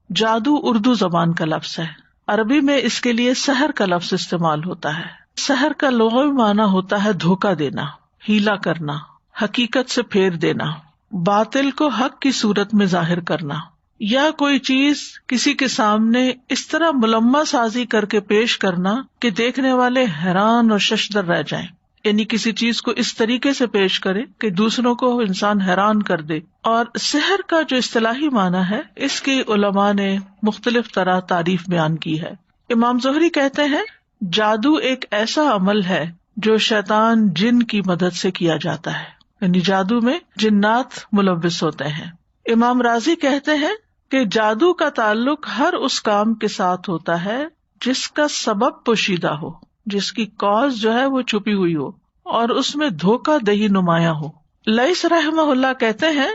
جادو اردو زبان کا لفظ ہے، عربی میں اس کے لیے سحر کا لفظ استعمال ہوتا ہے۔ سحر کا لغوی معنی ہوتا ہے دھوکہ دینا، ہیلا کرنا، حقیقت سے پھیر دینا، باطل کو حق کی صورت میں ظاہر کرنا، یا کوئی چیز کسی کے سامنے اس طرح ملمہ سازی کر کے پیش کرنا کہ دیکھنے والے حیران اور ششدر رہ جائیں، یعنی کسی چیز کو اس طریقے سے پیش کرے کہ دوسروں کو انسان حیران کر دے۔ اور سحر کا جو اصطلاحی معنی ہے، اس کی علماء نے مختلف طرح تعریف بیان کی ہے۔ امام زہری کہتے ہیں جادو ایک ایسا عمل ہے جو شیطان جن کی مدد سے کیا جاتا ہے، یعنی جادو میں جنات ملوث ہوتے ہیں۔ امام رازی کہتے ہیں کہ جادو کا تعلق ہر اس کام کے ساتھ ہوتا ہے جس کا سبب پوشیدہ ہو، جس کی کاز جو ہے وہ چھپی ہوئی ہو اور اس میں دھوکہ دہی نمایاں ہو۔ لیث رحمہ اللہ کہتے ہیں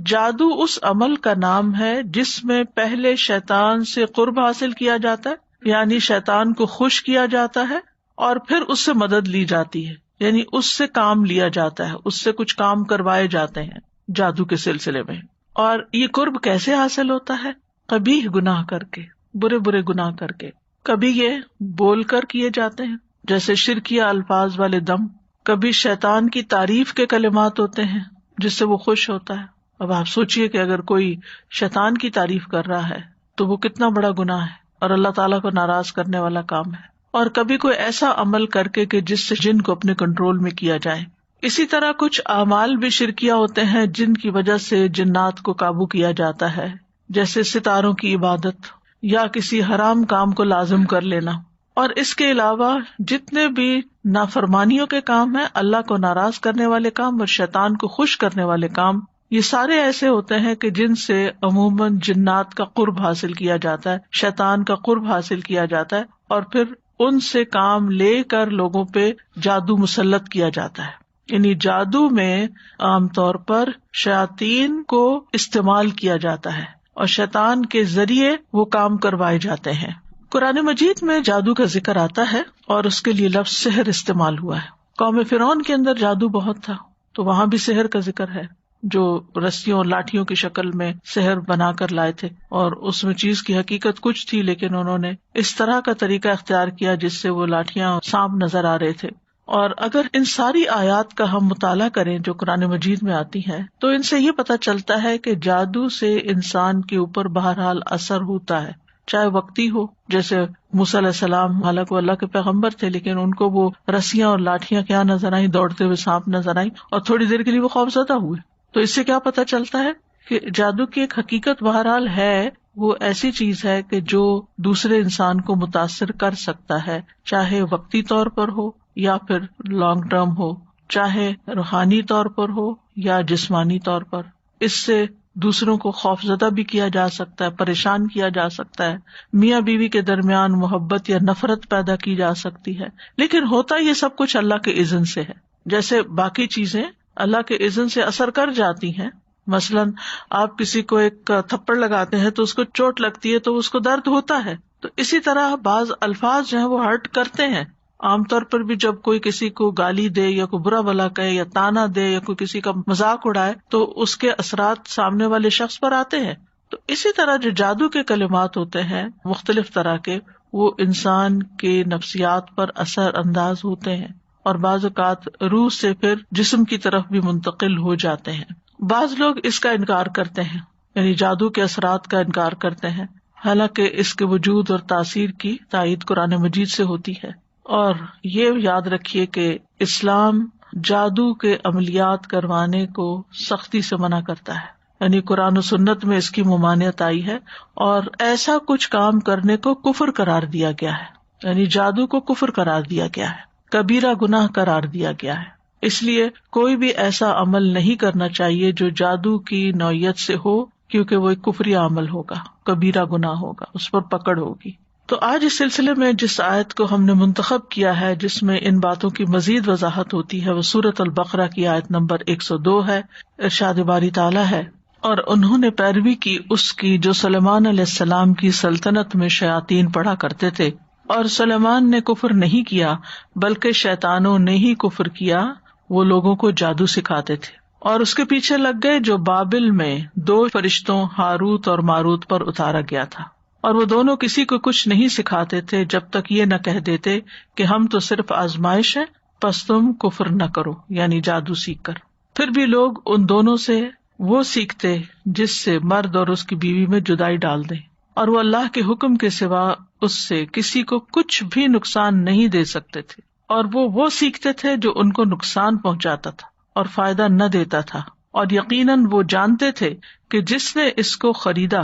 جادو اس عمل کا نام ہے جس میں پہلے شیطان سے قرب حاصل کیا جاتا ہے، یعنی شیطان کو خوش کیا جاتا ہے، اور پھر اس سے مدد لی جاتی ہے، یعنی اس سے کام لیا جاتا ہے، اس سے کچھ کام کروائے جاتے ہیں جادو کے سلسلے میں۔ اور یہ قرب کیسے حاصل ہوتا ہے؟ قبیح گناہ کر کے، برے برے گناہ کر کے۔ کبھی یہ بول کر کیے جاتے ہیں جیسے شرکیہ الفاظ والے دم، کبھی شیطان کی تعریف کے کلمات ہوتے ہیں جس سے وہ خوش ہوتا ہے۔ اب آپ سوچئے کہ اگر کوئی شیطان کی تعریف کر رہا ہے تو وہ کتنا بڑا گناہ ہے اور اللہ تعالیٰ کو ناراض کرنے والا کام ہے۔ اور کبھی کوئی ایسا عمل کر کے کہ جس سے جن کو اپنے کنٹرول میں کیا جائے۔ اسی طرح کچھ اعمال بھی شرکیہ ہوتے ہیں جن کی وجہ سے جنات کو قابو کیا جاتا ہے، جیسے ستاروں کی عبادت یا کسی حرام کام کو لازم کر لینا۔ اور اس کے علاوہ جتنے بھی نافرمانیوں کے کام ہیں، اللہ کو ناراض کرنے والے کام اور شیطان کو خوش کرنے والے کام، یہ سارے ایسے ہوتے ہیں کہ جن سے عموماً جنات کا قرب حاصل کیا جاتا ہے، شیطان کا قرب حاصل کیا جاتا ہے، اور پھر ان سے کام لے کر لوگوں پہ جادو مسلط کیا جاتا ہے۔ یعنی جادو میں عام طور پر شیاطین کو استعمال کیا جاتا ہے اور شیطان کے ذریعے وہ کام کروائے جاتے ہیں۔ قرآن مجید میں جادو کا ذکر آتا ہے اور اس کے لیے لفظ سحر استعمال ہوا ہے۔ قوم فرعون کے اندر جادو بہت تھا تو وہاں بھی سحر کا ذکر ہے، جو رسیوں اور لاٹھیوں کی شکل میں سحر بنا کر لائے تھے، اور اس میں چیز کی حقیقت کچھ تھی لیکن انہوں نے اس طرح کا طریقہ اختیار کیا جس سے وہ لاٹھیاں سانپ نظر آ رہے تھے۔ اور اگر ان ساری آیات کا ہم مطالعہ کریں جو قرآن مجید میں آتی ہیں تو ان سے یہ پتہ چلتا ہے کہ جادو سے انسان کے اوپر بہرحال اثر ہوتا ہے، چاہے وقتی ہو، جیسے موسیٰ علیہ السلام، حالانکہ وہ اللہ کے پیغمبر تھے لیکن ان کو وہ رسیاں اور لاٹھیاں کیا نظر آئیں، دوڑتے ہوئے سانپ نظر آئیں، اور تھوڑی دیر کے لیے وہ خوفزدہ ہوئے۔ تو اس سے کیا پتہ چلتا ہے کہ جادو کی ایک حقیقت بہرحال ہے، وہ ایسی چیز ہے کہ جو دوسرے انسان کو متاثر کر سکتا ہے، چاہے وقتی طور پر ہو یا پھر لانگ ٹرم ہو، چاہے روحانی طور پر ہو یا جسمانی طور پر۔ اس سے دوسروں کو خوف زدہ بھی کیا جا سکتا ہے، پریشان کیا جا سکتا ہے، میاں بیوی کے درمیان محبت یا نفرت پیدا کی جا سکتی ہے، لیکن ہوتا یہ سب کچھ اللہ کے اذن سے ہے۔ جیسے باقی چیزیں اللہ کے اذن سے اثر کر جاتی ہیں، مثلاً آپ کسی کو ایک تھپڑ لگاتے ہیں تو اس کو چوٹ لگتی ہے تو اس کو درد ہوتا ہے، تو اسی طرح بعض الفاظ جو ہیں وہ ہرٹ کرتے ہیں۔ عام طور پر بھی جب کوئی کسی کو گالی دے یا کوئی برا بھلا کہے یا تانا دے یا کوئی کسی کا مذاق اڑائے تو اس کے اثرات سامنے والے شخص پر آتے ہیں۔ تو اسی طرح جو جادو کے کلمات ہوتے ہیں مختلف طرح کے، وہ انسان کے نفسیات پر اثر انداز ہوتے ہیں اور بعض اوقات روح سے پھر جسم کی طرف بھی منتقل ہو جاتے ہیں۔ بعض لوگ اس کا انکار کرتے ہیں، یعنی جادو کے اثرات کا انکار کرتے ہیں، حالانکہ اس کے وجود اور تاثیر کی تائید قرآن مجید سے ہوتی ہے۔ اور یہ یاد رکھیے کہ اسلام جادو کے عملیات کروانے کو سختی سے منع کرتا ہے، یعنی قرآن و سنت میں اس کی ممانعت آئی ہے، اور ایسا کچھ کام کرنے کو کفر قرار دیا گیا ہے، یعنی جادو کو کفر قرار دیا گیا ہے، کبیرہ گناہ قرار دیا گیا ہے۔ اس لیے کوئی بھی ایسا عمل نہیں کرنا چاہیے جو جادو کی نوعیت سے ہو، کیونکہ وہ ایک کفری عمل ہوگا، کبیرہ گناہ ہوگا، اس پر پکڑ ہوگی۔ تو آج اس سلسلے میں جس آیت کو ہم نے منتخب کیا ہے جس میں ان باتوں کی مزید وضاحت ہوتی ہے وہ سورۃ البقرہ کی آیت نمبر 102 ہے۔ ارشاد باری تعالیٰ ہے، اور انہوں نے پیروی کی اس کی جو سلیمان علیہ السلام کی سلطنت میں شیاطین پڑھا کرتے تھے، اور سلیمان نے کفر نہیں کیا بلکہ شیطانوں نے ہی کفر کیا، وہ لوگوں کو جادو سکھاتے تھے۔ اور اس کے پیچھے لگ گئے جو بابل میں 2 فرشتوں ہاروت اور ماروت پر اتارا گیا تھا، اور وہ دونوں کسی کو کچھ نہیں سکھاتے تھے جب تک یہ نہ کہہ دیتے کہ ہم تو صرف آزمائش ہے، پس تم کفر نہ کرو، یعنی جادو سیکھ کر۔ پھر بھی لوگ ان دونوں سے وہ سیکھتے جس سے مرد اور اس کی بیوی میں جدائی ڈال دیں، اور وہ اللہ کے حکم کے سوا اس سے کسی کو کچھ بھی نقصان نہیں دے سکتے تھے، اور وہ سیکھتے تھے جو ان کو نقصان پہنچاتا تھا اور فائدہ نہ دیتا تھا، اور یقیناً وہ جانتے تھے کہ جس نے اس کو خریدا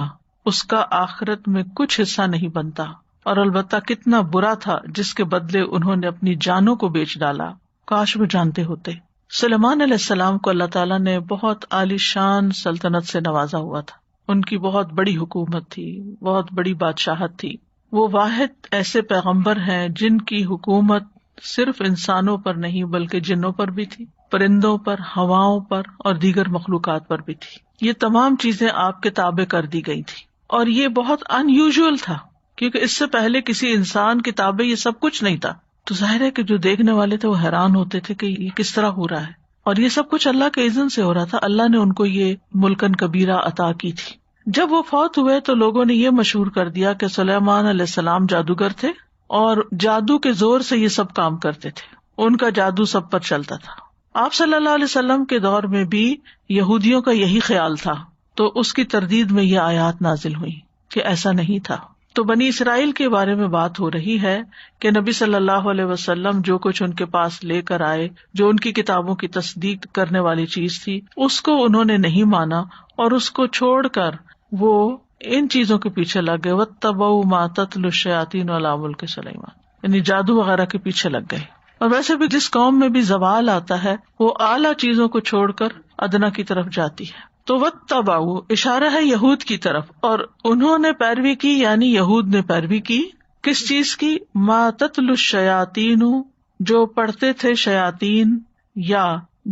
اس کا آخرت میں کچھ حصہ نہیں بنتا، اور البتہ کتنا برا تھا جس کے بدلے انہوں نے اپنی جانوں کو بیچ ڈالا، کاش وہ جانتے ہوتے۔ سلیمان علیہ السلام کو اللہ تعالیٰ نے بہت عالی شان سلطنت سے نوازا ہوا تھا، ان کی بہت بڑی حکومت تھی، بہت بڑی بادشاہت تھی۔ وہ واحد ایسے پیغمبر ہیں جن کی حکومت صرف انسانوں پر نہیں بلکہ جنوں پر بھی تھی، پرندوں پر، ہواؤں پر اور دیگر مخلوقات پر بھی تھی۔ یہ تمام چیزیں آپ کے تابع کر دی گئی تھی، اور یہ بہت ان یوزول تھا کیونکہ اس سے پہلے کسی انسان کے تابع یہ سب کچھ نہیں تھا۔ تو ظاہر ہے کہ جو دیکھنے والے تھے وہ حیران ہوتے تھے کہ یہ کس طرح ہو رہا ہے، اور یہ سب کچھ اللہ کے اذن سے ہو رہا تھا۔ اللہ نے ان کو یہ ملکن کبیرہ عطا کی تھی۔ جب وہ فوت ہوئے تو لوگوں نے یہ مشہور کر دیا کہ سلیمان علیہ السلام جادوگر تھے اور جادو کے زور سے یہ سب کام کرتے تھے، ان کا جادو سب پر چلتا تھا۔ آپ صلی اللہ علیہ وسلم کے دور میں بھی یہودیوں کا یہی خیال تھا، تو اس کی تردید میں یہ آیات نازل ہوئی کہ ایسا نہیں تھا۔ تو بنی اسرائیل کے بارے میں بات ہو رہی ہے کہ نبی صلی اللہ علیہ وسلم جو کچھ ان کے پاس لے کر آئے، جو ان کی کتابوں کی تصدیق کرنے والی چیز تھی، اس کو انہوں نے نہیں مانا، اور اس کو چھوڑ کر وہ ان چیزوں کے پیچھے لگ گئے۔ واتبعوا ما تتلو الشیاطین علی ملک سلیمان، یعنی جادو وغیرہ کے پیچھے لگ گئے۔ اور ویسے بھی جس قوم میں بھی زوال آتا ہے وہ اعلیٰ چیزوں کو چھوڑ کر ادنا کی طرف جاتی ہے۔ تو واتبعوا اشارہ ہے یہود کی طرف، اور انہوں نے پیروی کی، یعنی یہود نے پیروی کی کس چیز کی؟ ما تتلو الشیاطین، جو پڑھتے تھے شیاطین، یا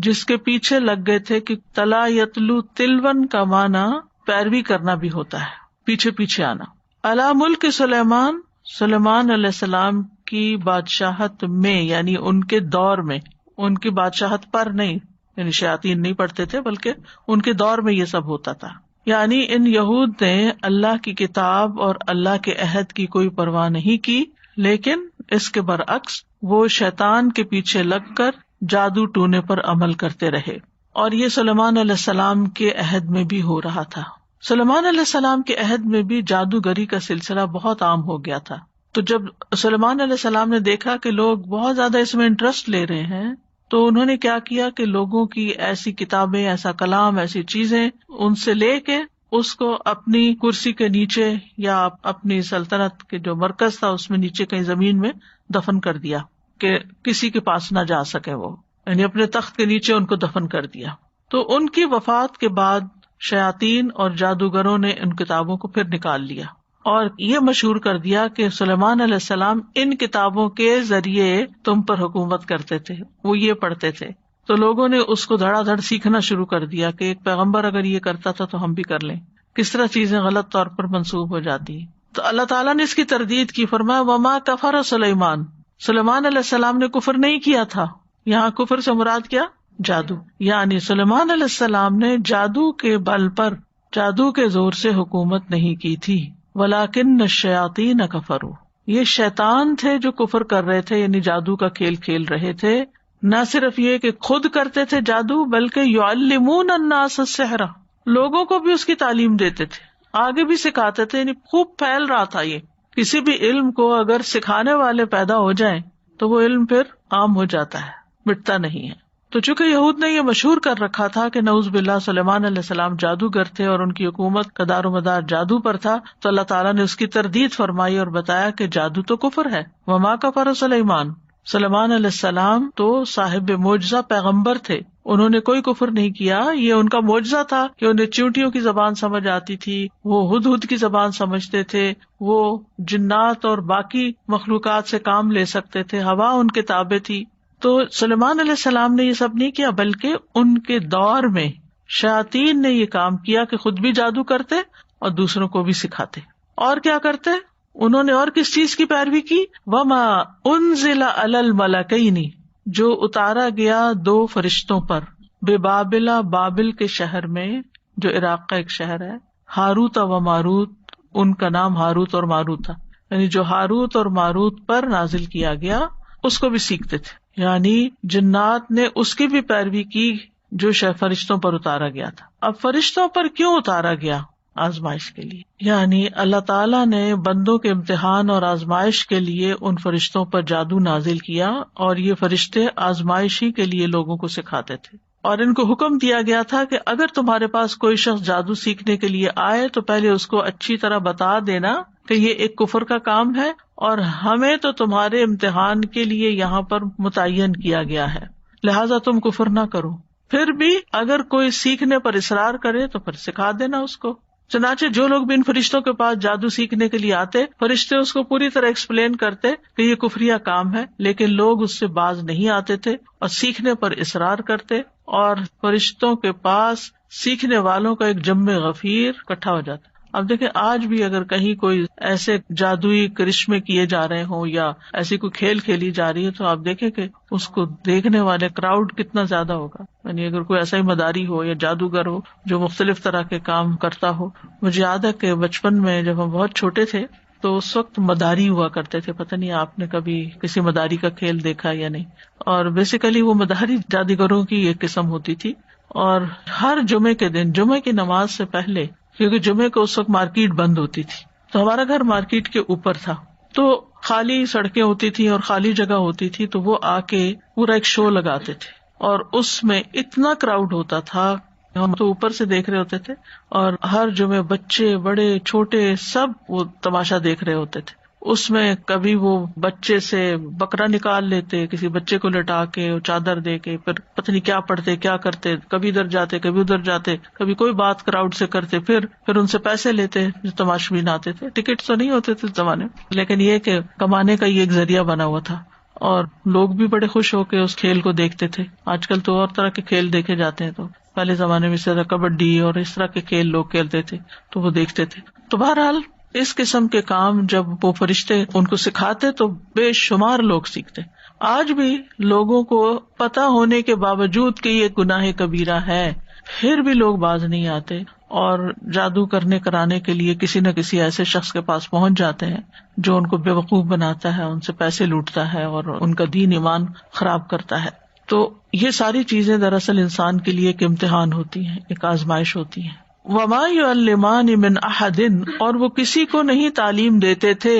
جس کے پیچھے لگ گئے تھے کہ تلا یتلو تلون کا معنی پیروی کرنا بھی ہوتا ہے، پیچھے پیچھے آنا۔ علی ملک سلیمان، سلیمان علیہ السلام کی بادشاہت میں، یعنی ان کے دور میں، ان کی بادشاہت پر نہیں، یعنی شیاطین نہیں پڑھتے تھے بلکہ ان کے دور میں یہ سب ہوتا تھا۔ یعنی ان یہود نے اللہ کی کتاب اور اللہ کے عہد کی کوئی پرواہ نہیں کی، لیکن اس کے برعکس وہ شیطان کے پیچھے لگ کر جادو ٹونے پر عمل کرتے رہے، اور یہ سلیمان علیہ السلام کے عہد میں بھی ہو رہا تھا۔ سلیمان علیہ السلام کے عہد میں بھی جادوگری کا سلسلہ بہت عام ہو گیا تھا۔ تو جب سلیمان علیہ السلام نے دیکھا کہ لوگ بہت زیادہ اس میں انٹرسٹ لے رہے ہیں، تو انہوں نے کیا کیا کہ لوگوں کی ایسی کتابیں، ایسا کلام، ایسی چیزیں ان سے لے کے اس کو اپنی کرسی کے نیچے یا اپنی سلطنت کے جو مرکز تھا اس میں نیچے کہیں زمین میں دفن کر دیا کہ کسی کے پاس نہ جا سکے، وہ یعنی اپنے تخت کے نیچے ان کو دفن کر دیا۔ تو ان کی وفات کے بعد شیاطین اور جادوگروں نے ان کتابوں کو پھر نکال لیا اور یہ مشہور کر دیا کہ سلیمان علیہ السلام ان کتابوں کے ذریعے تم پر حکومت کرتے تھے، وہ یہ پڑھتے تھے۔ تو لوگوں نے اس کو دھڑا دھڑ سیکھنا شروع کر دیا کہ ایک پیغمبر اگر یہ کرتا تھا تو ہم بھی کر لیں، کس طرح چیزیں غلط طور پر منسوب ہو جاتی ہیں۔ تو اللہ تعالیٰ نے اس کی تردید کی، فرمایا وما کفر سلیمان، سلیمان علیہ السلام نے کفر نہیں کیا تھا۔ یہاں کفر سے مراد کیا؟ جادو، یعنی سلیمان علیہ السلام نے جادو کے بل پر، جادو کے زور سے حکومت نہیں کی تھی۔ ولیکن الشیاطین کفروا، یہ شیطان تھے جو کفر کر رہے تھے، یعنی جادو کا کھیل کھیل رہے تھے۔ نہ صرف یہ کہ خود کرتے تھے جادو، بلکہ یعلمون الناس السحر، لوگوں کو بھی اس کی تعلیم دیتے تھے، آگے بھی سکھاتے تھے، یعنی خوب پھیل رہا تھا یہ۔ کسی بھی علم کو اگر سکھانے والے پیدا ہو جائیں تو وہ علم پھر عام ہو جاتا ہے، مٹتا نہیں ہے۔ تو چونکہ یہود نے یہ مشہور کر رکھا تھا کہ نعوذ باللہ سلیمان علیہ السلام جادوگر تھے اور ان کی حکومت کا دار و مدار جادو پر تھا، تو اللہ تعالیٰ نے اس کی تردید فرمائی اور بتایا کہ جادو تو کفر ہے۔ وما کفر سلیمان، سلیمان علیہ السلام تو صاحب معجزہ پیغمبر تھے، انہوں نے کوئی کفر نہیں کیا، یہ ان کا معجزہ تھا کہ انہیں چیونٹیوں کی زبان سمجھ آتی تھی، وہ ہدہد کی زبان سمجھتے تھے، وہ جنات اور باقی مخلوقات سے کام لے سکتے تھے، ہوا ان کے تابع تھی۔ تو سلیمان علیہ السلام نے یہ سب نہیں کیا، بلکہ ان کے دور میں شیاطین نے یہ کام کیا کہ خود بھی جادو کرتے اور دوسروں کو بھی سکھاتے۔ اور کیا کرتے؟ انہوں نے اور کس چیز کی پیروی کی؟ وما انزل علی الملکین، جو اتارا گیا 2 فرشتوں پر، بے بابلا، بابل کے شہر میں جو عراق کا ایک شہر ہے، ہاروت و ماروت، ان کا نام ہاروت اور ماروت تھا، یعنی جو ہاروت اور ماروت پر نازل کیا گیا اس کو بھی سیکھتے تھے، یعنی جنات نے اس کی بھی پیروی کی جو فرشتوں پر اتارا گیا تھا۔ اب فرشتوں پر کیوں اتارا گیا؟ آزمائش کے لیے، یعنی اللہ تعالیٰ نے بندوں کے امتحان اور آزمائش کے لیے ان فرشتوں پر جادو نازل کیا، اور یہ فرشتے آزمائش ہی کے لیے لوگوں کو سکھاتے تھے، اور ان کو حکم دیا گیا تھا کہ اگر تمہارے پاس کوئی شخص جادو سیکھنے کے لیے آئے تو پہلے اس کو اچھی طرح بتا دینا کہ یہ ایک کفر کا کام ہے، اور ہمیں تو تمہارے امتحان کے لیے یہاں پر متعین کیا گیا ہے، لہذا تم کفر نہ کرو۔ پھر بھی اگر کوئی سیکھنے پر اصرار کرے تو پھر سکھا دینا اس کو۔ چنانچہ جو لوگ بھی ان فرشتوں کے پاس جادو سیکھنے کے لیے آتے، فرشتے اس کو پوری طرح ایکسپلین کرتے کہ یہ کفریہ کام ہے، لیکن لوگ اس سے باز نہیں آتے تھے اور سیکھنے پر اصرار کرتے، اور فرشتوں کے پاس سیکھنے والوں کا ایک جمع غفیر اکٹھا ہو جاتا۔ اب دیکھیں آج بھی اگر کہیں کوئی ایسے جادوئی کرشمے کیے جا رہے ہوں یا ایسی کوئی کھیل کھیلی جا رہی ہے تو آپ دیکھیں کہ اس کو دیکھنے والے کراؤڈ کتنا زیادہ ہوگا، یعنی اگر کوئی ایسا ہی مداری ہو یا جادوگر ہو جو مختلف طرح کے کام کرتا ہو۔ مجھے یاد ہے کہ بچپن میں جب ہم بہت چھوٹے تھے تو اس وقت مداری ہوا کرتے تھے، پتہ نہیں آپ نے کبھی کسی مداری کا کھیل دیکھا یا نہیں، اور بیسیکلی وہ مداری جادوگروں کی ایک قسم ہوتی تھی، اور ہر جمعے کے دن جمعے کی نماز سے پہلے، کیونکہ جمعے کو اس وقت مارکیٹ بند ہوتی تھی، تو ہمارا گھر مارکیٹ کے اوپر تھا، تو خالی سڑکیں ہوتی تھی اور خالی جگہ ہوتی تھی، تو وہ آ کے پورا ایک شو لگاتے تھے، اور اس میں اتنا کراؤڈ ہوتا تھا، ہم تو اوپر سے دیکھ رہے ہوتے تھے، اور ہر جمعے بچے بڑے چھوٹے سب وہ تماشا دیکھ رہے ہوتے تھے۔ اس میں کبھی وہ بچے سے بکرا نکال لیتے، کسی بچے کو لٹا کے چادر دے کے، پھر پتہ نہیں کیا پڑھتے کیا کرتے، کبھی ادھر جاتے کبھی ادھر جاتے، کبھی کوئی بات کراؤڈ سے کرتے، پھر ان سے پیسے لیتے جو تماشبین آتے تھے۔ ٹکٹ تو نہیں ہوتے تھے اس زمانے میں، لیکن یہ کہ کمانے کا یہ ایک ذریعہ بنا ہوا تھا، اور لوگ بھی بڑے خوش ہو کے اس کھیل کو دیکھتے تھے۔ آج کل تو اور طرح کے کھیل دیکھے جاتے ہیں، تو پہلے زمانے میں سے کبڈی اور اس طرح کے کھیل لوگ کھیلتے تھے تو وہ دیکھتے تھے۔ تو بہرحال اس قسم کے کام جب وہ فرشتے ان کو سکھاتے تو بے شمار لوگ سیکھتے۔ آج بھی لوگوں کو پتا ہونے کے باوجود کہ یہ گناہ کبیرہ ہے، پھر بھی لوگ باز نہیں آتے اور جادو کرنے کرانے کے لیے کسی نہ کسی ایسے شخص کے پاس پہنچ جاتے ہیں جو ان کو بیوقوف بناتا ہے، ان سے پیسے لوٹتا ہے اور ان کا دین ایمان خراب کرتا ہے۔ تو یہ ساری چیزیں دراصل انسان کے لیے ایک امتحان ہوتی ہیں، ایک آزمائش ہوتی ہیں۔ وما يعلمان من احد، اور وہ کسی کو نہیں تعلیم دیتے تھے،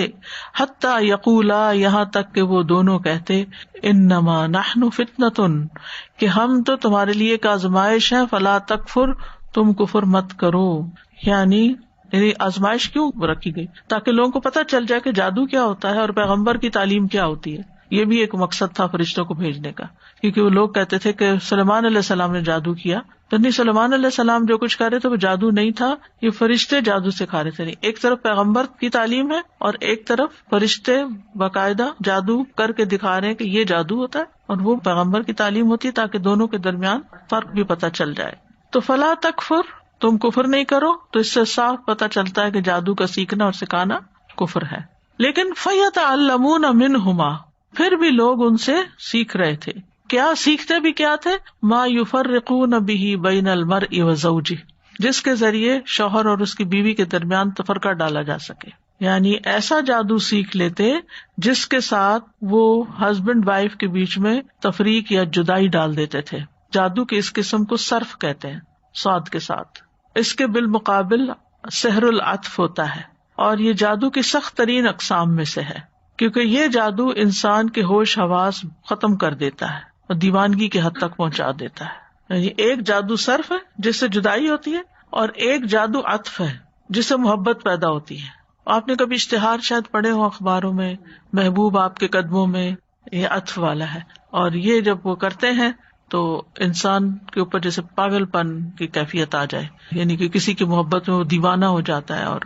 حتی یقولا، یہاں تک کہ وہ دونوں کہتے، انما نحن فتنۃ، کہ ہم تو تمہارے لیے ایک آزمائش ہے، فلا تکفر، تم کفر مت کرو۔ یعنی آزمائش کیوں رکھی گئی؟ تاکہ لوگوں کو پتہ چل جائے کہ جادو کیا ہوتا ہے اور پیغمبر کی تعلیم کیا ہوتی ہے۔ یہ بھی ایک مقصد تھا فرشتوں کو بھیجنے کا، کیونکہ وہ لوگ کہتے تھے کہ سلیمان علیہ السلام نے جادو کیا، تو نہیں، سلیمان علیہ السلام جو کچھ کر رہے تھے وہ جادو نہیں تھا، یہ فرشتے جادو سکھا رہے تھے۔ ایک طرف پیغمبر کی تعلیم ہے اور ایک طرف فرشتے باقاعدہ جادو کر کے دکھا رہے ہیں کہ یہ جادو ہوتا ہے، اور وہ پیغمبر کی تعلیم ہوتی ہے تاکہ دونوں کے درمیان فرق بھی پتہ چل جائے۔ تو فلا تکفر، تم کفر نہیں کرو، تو اس سے صاف پتہ چلتا ہے کہ جادو کا سیکھنا اور سکھانا کفر ہے۔ لیکن فیتعلمون منہما، پھر بھی لوگ ان سے سیکھ رہے تھے۔ کیا سیکھتے بھی کیا تھے؟ ما یفرقون بہ بین المرء وزوجہ، جس کے ذریعے شوہر اور اس کی بیوی کے درمیان تفرقہ ڈالا جا سکے، یعنی ایسا جادو سیکھ لیتے جس کے ساتھ وہ ہسبینڈ وائف کے بیچ میں تفریق یا جدائی ڈال دیتے تھے۔ جادو کے اس قسم کو صرف کہتے ہیں، صاد کے ساتھ۔ اس کے بالمقابل سحر العطف ہوتا ہے، اور یہ جادو کی سخت ترین اقسام میں سے ہے، کیونکہ یہ جادو انسان کے ہوش حواس ختم کر دیتا ہے اور دیوانگی کے حد تک پہنچا دیتا ہے۔ یعنی ایک جادو صرف ہے جس سے جدائی ہوتی ہے، اور ایک جادو عطف ہے جس سے محبت پیدا ہوتی ہے۔ آپ نے کبھی اشتہار شاید پڑھے ہو اخباروں میں، محبوب آپ کے قدموں میں، یہ عطف والا ہے، اور یہ جب وہ کرتے ہیں تو انسان کے اوپر جیسے پاگل پن کی کیفیت آ جائے، یعنی کہ کسی کی محبت میں وہ دیوانہ ہو جاتا ہے، اور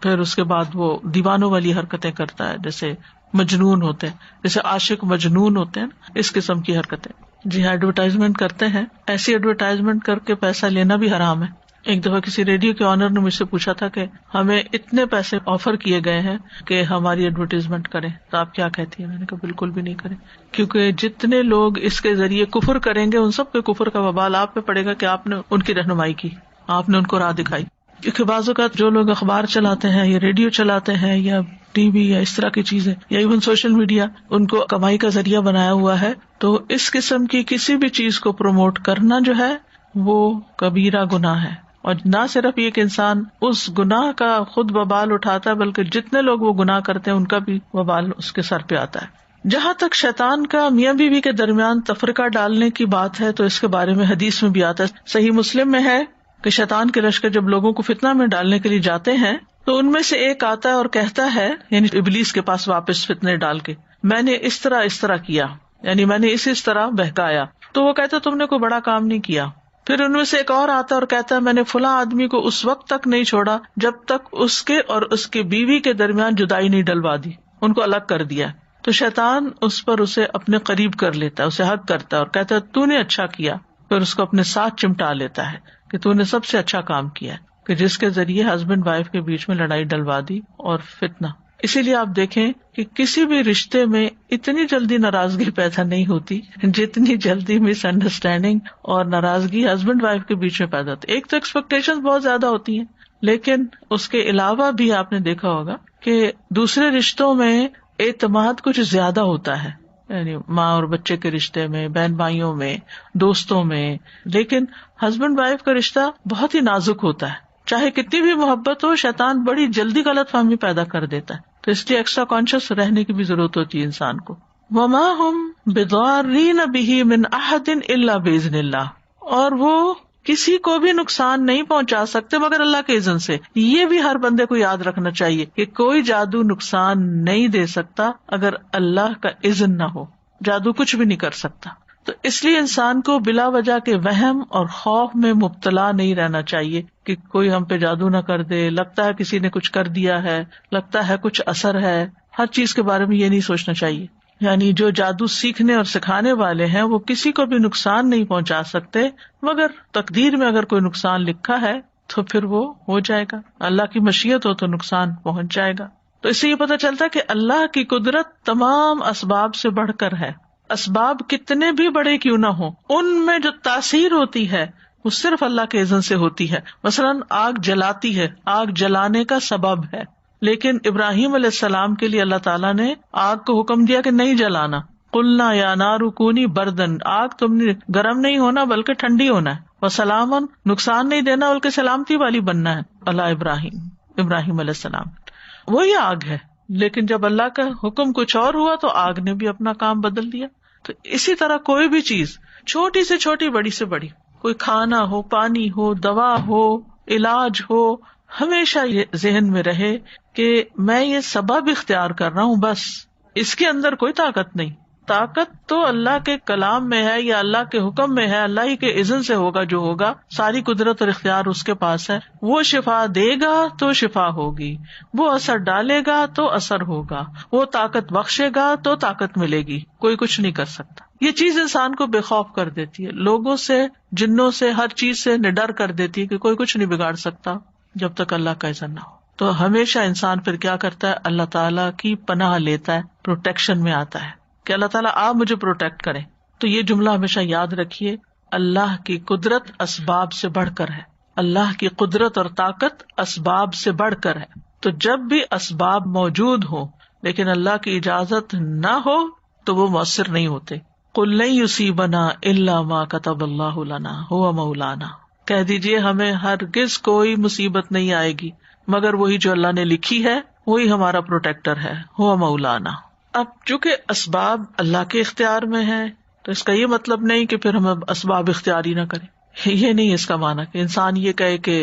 پھر اس کے بعد وہ دیوانوں والی حرکتیں کرتا ہے، جیسے مجنون ہوتے ہیں، جیسے عاشق مجنون ہوتے ہیں، اس قسم کی حرکتیں۔ جی ہاں، ایڈورٹائزمنٹ کرتے ہیں، ایسی ایڈورٹائزمنٹ کر کے پیسہ لینا بھی حرام ہے، ایک دفعہ کسی ریڈیو کے آنر نے مجھ سے پوچھا تھا کہ ہمیں اتنے پیسے آفر کیے گئے ہیں کہ ہماری ایڈورٹیزمنٹ کریں، تو آپ کیا کہتی ہیں؟ میں نے کہا بالکل بھی نہیں کریں، کیونکہ جتنے لوگ اس کے ذریعے کفر کریں گے ان سب کے کفر کا وبال آپ پہ پڑے گا کہ آپ نے ان کی رہنمائی کی، آپ نے ان کو راہ دکھائی. کیونکہ بعض اوقات جو لوگ اخبار چلاتے ہیں یا ریڈیو چلاتے ہیں یا ٹی وی یا اس طرح کی چیزیں یا ایون سوشل میڈیا ان کو کمائی کا ذریعہ بنایا ہوا ہے، تو اس قسم کی کسی بھی چیز کو پروموٹ کرنا جو ہے وہ کبیرہ گناہ ہے. اور نہ صرف یہ کہ انسان اس گناہ کا خود وبال اٹھاتا ہے بلکہ جتنے لوگ وہ گناہ کرتے ہیں ان کا بھی وبال اس کے سر پہ آتا ہے. جہاں تک شیطان کا میاں بیوی کے درمیان تفرقہ ڈالنے کی بات ہے تو اس کے بارے میں حدیث میں بھی آتا ہے. صحیح مسلم میں ہے کہ شیطان کے لشکر جب لوگوں کو فتنہ میں ڈالنے کے لیے جاتے ہیں تو ان میں سے ایک آتا ہے اور کہتا ہے، یعنی ابلیس کے پاس واپس فتنے ڈال کے، میں نے اس طرح کیا، یعنی میں نے اس طرح بہکایا. تو وہ کہتا تم نے کوئی بڑا کام نہیں کیا. پھر ان میں سے ایک اور آتا ہے اور کہتا ہے میں نے فلاں آدمی کو اس وقت تک نہیں چھوڑا جب تک اس کے اور اس کی بیوی کے درمیان جدائی نہیں ڈلوا دی، ان کو الگ کر دیا. تو شیطان اس پر اسے اپنے قریب کر لیتا ہے، اسے حق کرتا ہے اور کہتا ہے تو نے اچھا کیا. پھر اس کو اپنے ساتھ چمٹا لیتا ہے کہ تو نے سب سے اچھا کام کیا، کہ جس کے ذریعے ہسبینڈ وائف کے بیچ میں لڑائی ڈلوا دی اور فتنہ. اسی لیے آپ دیکھیں کہ کسی بھی رشتے میں اتنی جلدی ناراضگی پیدا نہیں ہوتی جتنی جلدی مس انڈرسٹینڈنگ اور ناراضگی ہسبینڈ وائف کے بیچ میں پیدا ہوتی. ایک تو ایکسپیکٹیشن بہت زیادہ ہوتی ہیں، لیکن اس کے علاوہ بھی آپ نے دیکھا ہوگا کہ دوسرے رشتوں میں اعتماد کچھ زیادہ ہوتا ہے، یعنی ماں اور بچے کے رشتے میں، بہن بھائیوں میں، دوستوں میں. لیکن ہسبینڈ وائف کا رشتہ بہت ہی نازک ہوتا ہے، چاہے کتنی بھی محبت ہو شیطان بڑی جلدی غلط فہمی پیدا کر دیتا ہے. تو اس لیے ایکسٹرا کانشیس رہنے کی بھی ضرورت ہوتی ہے انسان کو. وما ہم بضارین بہ من احد الا باذن اللہ، اور وہ کسی کو بھی نقصان نہیں پہنچا سکتے مگر اللہ کے اذن سے. یہ بھی ہر بندے کو یاد رکھنا چاہیے کہ کوئی جادو نقصان نہیں دے سکتا اگر اللہ کا اذن نہ ہو. جادو کچھ بھی نہیں کر سکتا. تو اس لیے انسان کو بلا وجہ کے وہم اور خوف میں مبتلا نہیں رہنا چاہیے کہ کوئی ہم پہ جادو نہ کر دے، لگتا ہے کسی نے کچھ کر دیا ہے، لگتا ہے کچھ اثر ہے. ہر چیز کے بارے میں یہ نہیں سوچنا چاہیے. یعنی جو جادو سیکھنے اور سکھانے والے ہیں وہ کسی کو بھی نقصان نہیں پہنچا سکتے، مگر تقدیر میں اگر کوئی نقصان لکھا ہے تو پھر وہ ہو جائے گا. اللہ کی مشیت ہو تو نقصان پہنچ جائے گا. تو اس سے یہ پتہ چلتا ہے کہ اللہ کی قدرت تمام اسباب سے بڑھ کر ہے. اسباب کتنے بھی بڑے کیوں نہ ہوں، ان میں جو تاثیر ہوتی ہے وہ صرف اللہ کے اذن سے ہوتی ہے. مثلاً آگ جلاتی ہے، آگ جلانے کا سبب ہے، لیکن ابراہیم علیہ السلام کے لیے اللہ تعالیٰ نے آگ کو حکم دیا کہ نہیں جلانا. قلنا یا نار کونی بردن، آگ تم نے گرم نہیں ہونا بلکہ ٹھنڈی ہونا ہے، وسلامن نقصان نہیں دینا بلکہ سلامتی والی بننا ہے. اللہ ابراہیم علیہ السلام وہی آگ ہے، لیکن جب اللہ کا حکم کچھ اور ہوا تو آگ نے بھی اپنا کام بدل دیا. تو اسی طرح کوئی بھی چیز چھوٹی سے چھوٹی، بڑی سے بڑی، کوئی کھانا ہو، پانی ہو، دوا ہو، علاج ہو، ہمیشہ یہ ذہن میں رہے کہ میں یہ سبب اختیار کر رہا ہوں، بس اس کے اندر کوئی طاقت نہیں. طاقت تو اللہ کے کلام میں ہے یا اللہ کے حکم میں ہے، اللہ ہی کے اذن سے ہوگا جو ہوگا. ساری قدرت اور اختیار اس کے پاس ہے. وہ شفا دے گا تو شفا ہوگی، وہ اثر ڈالے گا تو اثر ہوگا، وہ طاقت بخشے گا تو طاقت ملے گی. کوئی کچھ نہیں کر سکتا. یہ چیز انسان کو بے خوف کر دیتی ہے، لوگوں سے، جنوں سے، ہر چیز سے نڈر کر دیتی ہے کہ کوئی کچھ نہیں بگاڑ سکتا جب تک اللہ کا اذن نہ ہو. تو ہمیشہ انسان پھر کیا کرتا ہے؟ اللہ تعالیٰ کی پناہ لیتا ہے، پروٹیکشن میں آتا ہے کہ اللہ تعالیٰ آپ مجھے پروٹیکٹ کریں. تو یہ جملہ ہمیشہ یاد رکھیے، اللہ کی قدرت اسباب سے بڑھ کر ہے. اللہ کی قدرت اور طاقت اسباب سے بڑھ کر ہے. تو جب بھی اسباب موجود ہوں لیکن اللہ کی اجازت نہ ہو تو وہ مؤثر نہیں ہوتے. قل لن یصیبنا الا ما کتب اللہ لنا هو مولانا، کہہ دیجیے ہمیں ہرگز کوئی مصیبت نہیں آئے گی مگر وہی جو اللہ نے لکھی ہے، وہی ہمارا پروٹیکٹر ہے، هو مولانا. اب چونکہ اسباب اللہ کے اختیار میں ہے تو اس کا یہ مطلب نہیں کہ پھر ہم اسباب اختیاری نہ کریں. یہ نہیں اس کا معنی کہ انسان یہ کہے کہ